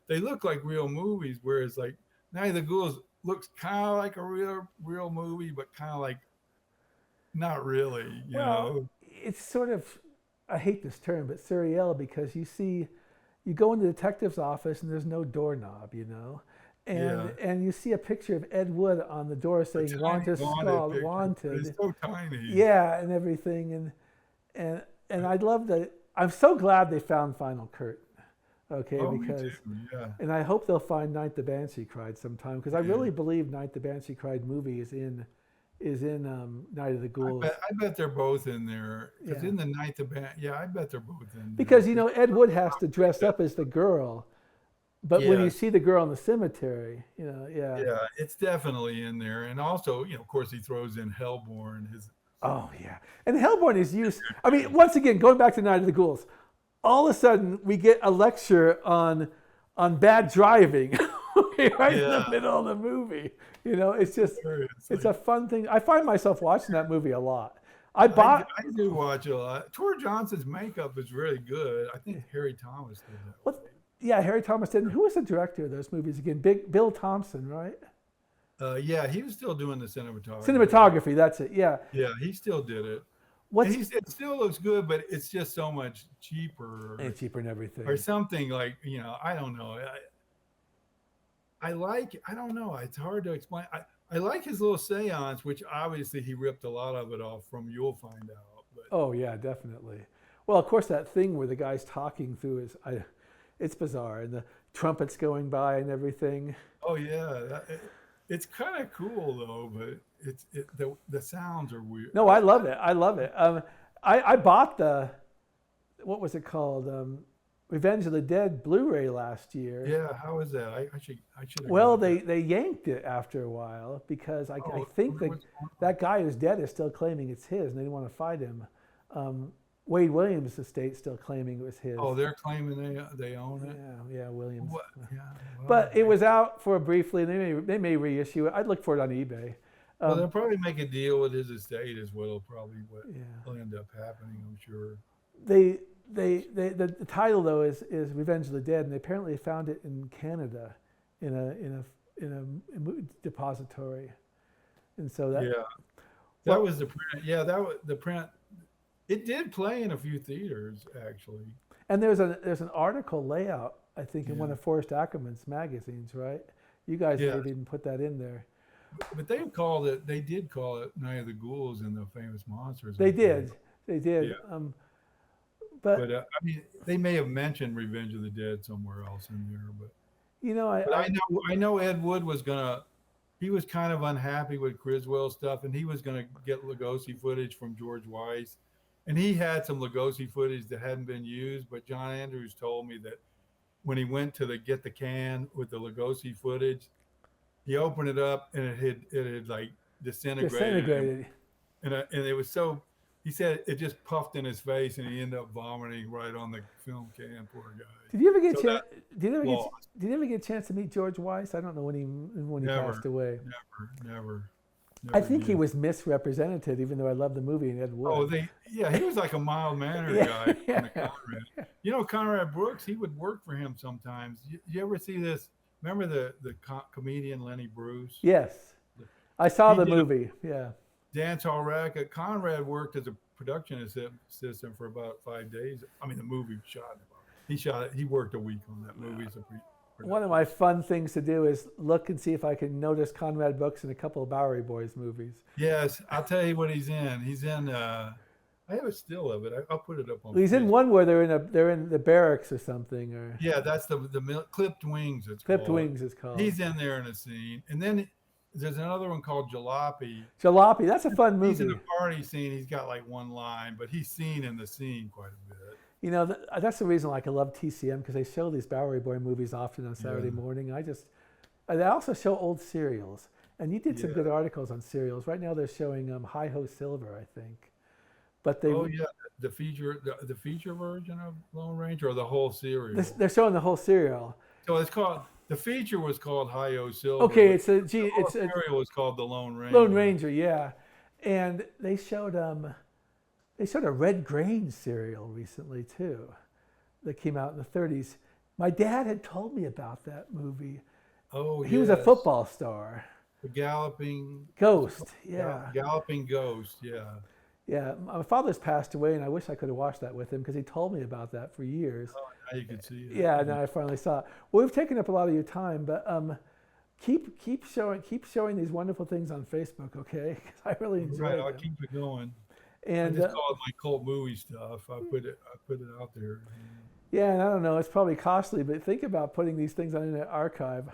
they look like real movies, whereas like Night of the Ghouls looks kind of like a real movie, but kind of like not really, you know. It's sort of, I hate this term, but surreal, because you go into the detective's office and there's no doorknob, and you see a picture of Ed Wood on the door saying "Wanted, Scald, Wanted." It's so tiny. Yeah, and everything, and I love that. I'm so glad they found Final Curtain. Okay, Oh, me because too. Yeah. and I hope they'll find Night the Banshee Cried sometime because I Yeah. really believe Night the Banshee Cried movie is in Night of the Ghouls. I bet they're both in there because Yeah, in the night the band. Yeah, I bet they're both in there. because Ed Wood has to dress up as the girl, but when you Yes. see the girl in the cemetery, yeah. Yeah, it's definitely in there. And also, of course, he throws in Hellborn. His Oh yeah, and Hellborn is used. I mean, once again, going back to Night of the Ghouls, all of a sudden we get a lecture on bad driving right in the middle of the movie. It's just it's a fun thing. I find myself watching that movie a lot. I do watch a lot. Tor Johnson's makeup is really good. I think Harry Thomas did that. Yeah, Harry Thomas did. Who was the director of those movies again? Bill Thompson, right? Yeah, he was still doing the cinematography. Cinematography, that's it. Yeah. Yeah, he still did it. It still looks good, but it's just so much cheaper. And cheaper and everything. Or something like, I don't know. I don't know. It's hard to explain. I like his little seance, which obviously he ripped a lot of it off from You'll Find Out. But. Oh, yeah, definitely. Well, of course, that thing where the guy's talking through it's bizarre. And the trumpets going by and everything. Oh, yeah. It's kind of cool though, but the sounds are weird. No, I love it. I bought what was it called? Revenge of the Dead Blu-ray last year. Yeah, how is that? I should. Well, they yanked it after a while because I think that guy who's dead is still claiming it's his, and they didn't want to fight him. Wade Williams' estate still claiming it was his. Oh, they're claiming they own it. Yeah, Williams. What? Yeah, well, but it was out for briefly. They may reissue it. I'd look for it on eBay. Well, they'll probably make a deal with his estate as well. Will end up happening, I'm sure. The title though is Revenge of the Dead, and they apparently found it in Canada, in a depository, and so that was the print. Yeah, that was the print. It did play in a few theaters, actually. And there's an article layout, I think, in one of Forrest Ackerman's magazines, right? You guys maybe even put that in there. But they did call it Night of the Ghouls and the Famous Monsters. They did. Yeah. But I mean, they may have mentioned Revenge of the Dead somewhere else in there. But I know Ed Wood he was kind of unhappy with Criswell stuff, and he was going to get Lugosi footage from George Weiss. And he had some Lugosi footage that hadn't been used, but John Andrews told me that when he went to get the can with the Lugosi footage, he opened it up and it had like disintegrated. And it was so, he said it just puffed in his face and he ended up vomiting right on the film can. Poor guy. Did you ever get a chance to meet George Weiss? I don't know when he passed away. Never. I think he was misrepresented, even though I love the movie and Ed Wood. Oh, he was like a mild-mannered guy. Conrad. Conrad Brooks, he would work for him sometimes. You ever see this? Remember the comedian Lenny Bruce? Yes. I saw the movie, Dance Hall Racket. Conrad worked as a production assistant for about 5 days. I mean, the movie he worked a week on that movie. One of my fun things to do is look and see if I can notice Conrad Brooks in a couple of Bowery Boys movies. Yes, I'll tell you what he's in. He's in. I have a still of it. I'll put it up on. He's Facebook. in one where they're in the barracks or something. Or yeah, that's the Clipped Wings. Clipped Wings is called. He's in there in a scene, and then there's another one called Jalopy. Jalopy, that's a fun movie. He's in the party scene. He's got like one line, but he's seen in the scene quite a bit. That's the reason I love TCM, because they show these Bowery Boy movies often on Saturday morning. They also show old serials, and you did some good articles on serials. Right now they're showing Hi Ho Silver, I think. But the feature version of Lone Ranger, or the whole serial. They're showing the whole serial. So it's called. The feature was called Hi Ho Silver. Okay, the serial was called the Lone Ranger. Lone Ranger, yeah, and they showed a Red Grange serial recently too, that came out in the 30s. My dad had told me about that movie. Oh, he was a football star. The Galloping Ghost, yeah. Galloping Ghost, yeah. Yeah, my father's passed away, and I wish I could have watched that with him because he told me about that for years. Oh, now you can see it. Yeah, now I finally saw it. Well, we've taken up a lot of your time, but keep showing these wonderful things on Facebook, okay? Because I really enjoy them. I'll keep it going. And I just call it my cult movie stuff. I put it out there. Yeah, and I don't know, it's probably costly, but think about putting these things on Internet Archive.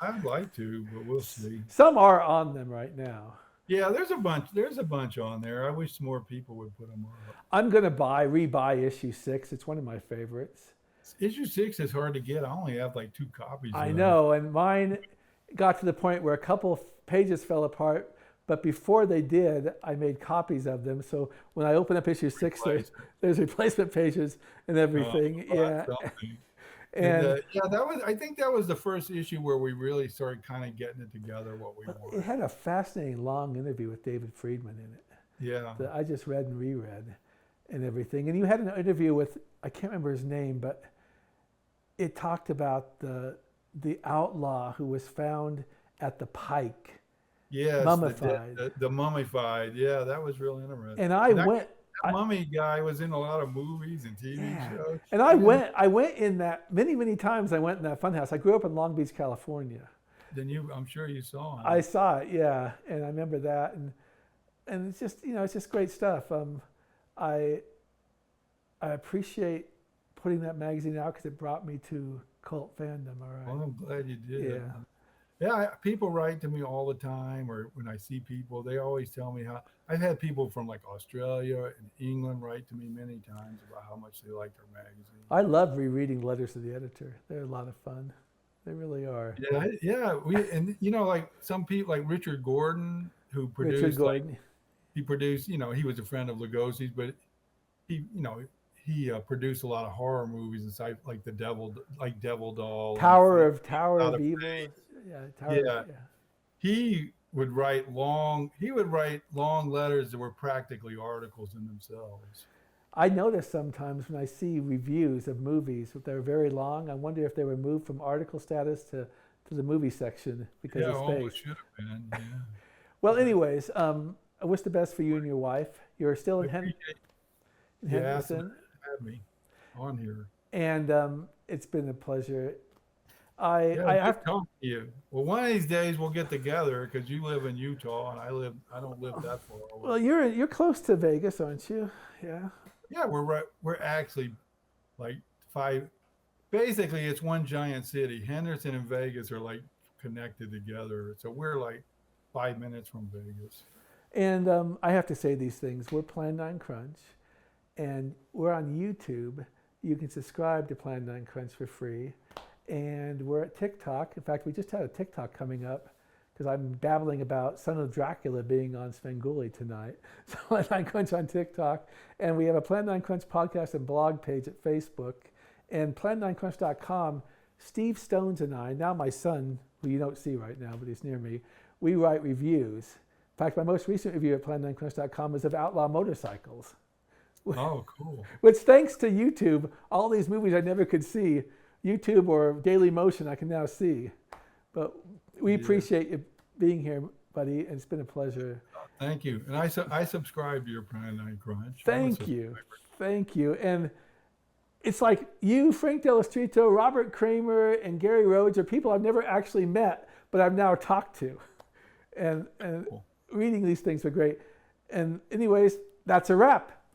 I'd like to, but we'll see. Some are on them right now. Yeah, there's a bunch. There's a bunch on there. I wish more people would put them on. I'm going to rebuy issue 6. It's one of my favorites. Issue 6 is hard to get. I only have like 2 copies. I know, and mine got to the point where a couple pages fell apart, but before they did, I made copies of them. So when I open up issue 6, there's replacement pages and everything. Yeah. And I think that was the first issue where we really started kind of getting it together what we wanted. It had a fascinating long interview with David Friedman in it. Yeah. That I just read and reread and everything. And you had an interview with, I can't remember his name, but it talked about the outlaw who was found at the Pike. Yes, mummified. The mummified. Yeah, that was real interesting. And that mummy guy was in a lot of movies and TV shows. And I went in that many times. I went in that funhouse. I grew up in Long Beach, California. Then I'm sure you saw him. I saw it, yeah, and I remember that, and it's just it's just great stuff. I appreciate putting that magazine out because it brought me to cult fandom. All right. Well, I'm glad you did. Yeah. Yeah, people write to me all the time, or when I see people, they always tell me how. I've had people from like Australia and England write to me many times about how much they like our magazine. I love rereading letters to the editor. They're a lot of fun. They really are. Yeah. Like some people, like Richard Gordon, who produced. Richard Gordon. He produced. He was a friend of Lugosi's, but he produced a lot of horror movies inside, like Devil Doll, Tower of Evil. Yeah. He would write long letters that were practically articles in themselves. I notice sometimes when I see reviews of movies, if they're very long, I wonder if they were moved from article status to the movie section because of space. It should have been. Yeah. Well, anyways, I wish the best for you and your wife. You're still in Henderson. Had me on here. And it's been a pleasure. I have to talk to you. Well, one of these days we'll get together because you live in Utah and I don't live that far away. Well, you're close to Vegas, aren't you? Yeah. Yeah, we're actually like 5. Basically, it's one giant city. Henderson and Vegas are like connected together, so we're like 5 minutes from Vegas. And I have to say these things. We're Plan 9 Crunch, and we're on YouTube. You can subscribe to Plan 9 Crunch for free. And we're at TikTok. In fact, we just had a TikTok coming up because I'm babbling about Son of Dracula being on Svengoolie tonight. So Plan 9 Crunch on TikTok. And we have a Plan 9 Crunch podcast and blog page at Facebook. And Plan9Crunch.com, Steve Stones and I, now my son, who you don't see right now, but he's near me, we write reviews. In fact, my most recent review at Plan9Crunch.com is of outlaw motorcycles. Oh, cool. Which, thanks to YouTube, all these movies I never could see, YouTube or Daily Motion, I can now see. But we appreciate you being here, buddy, and it's been a pleasure. Thank you. And I subscribe to your Plan 9 Crunch. Thank you. And it's like you, Frank Delastrito, Robert Kramer, and Gary Rhodes are people I've never actually met, but I've now talked to. And cool. Reading these things are great. And anyways, that's a wrap.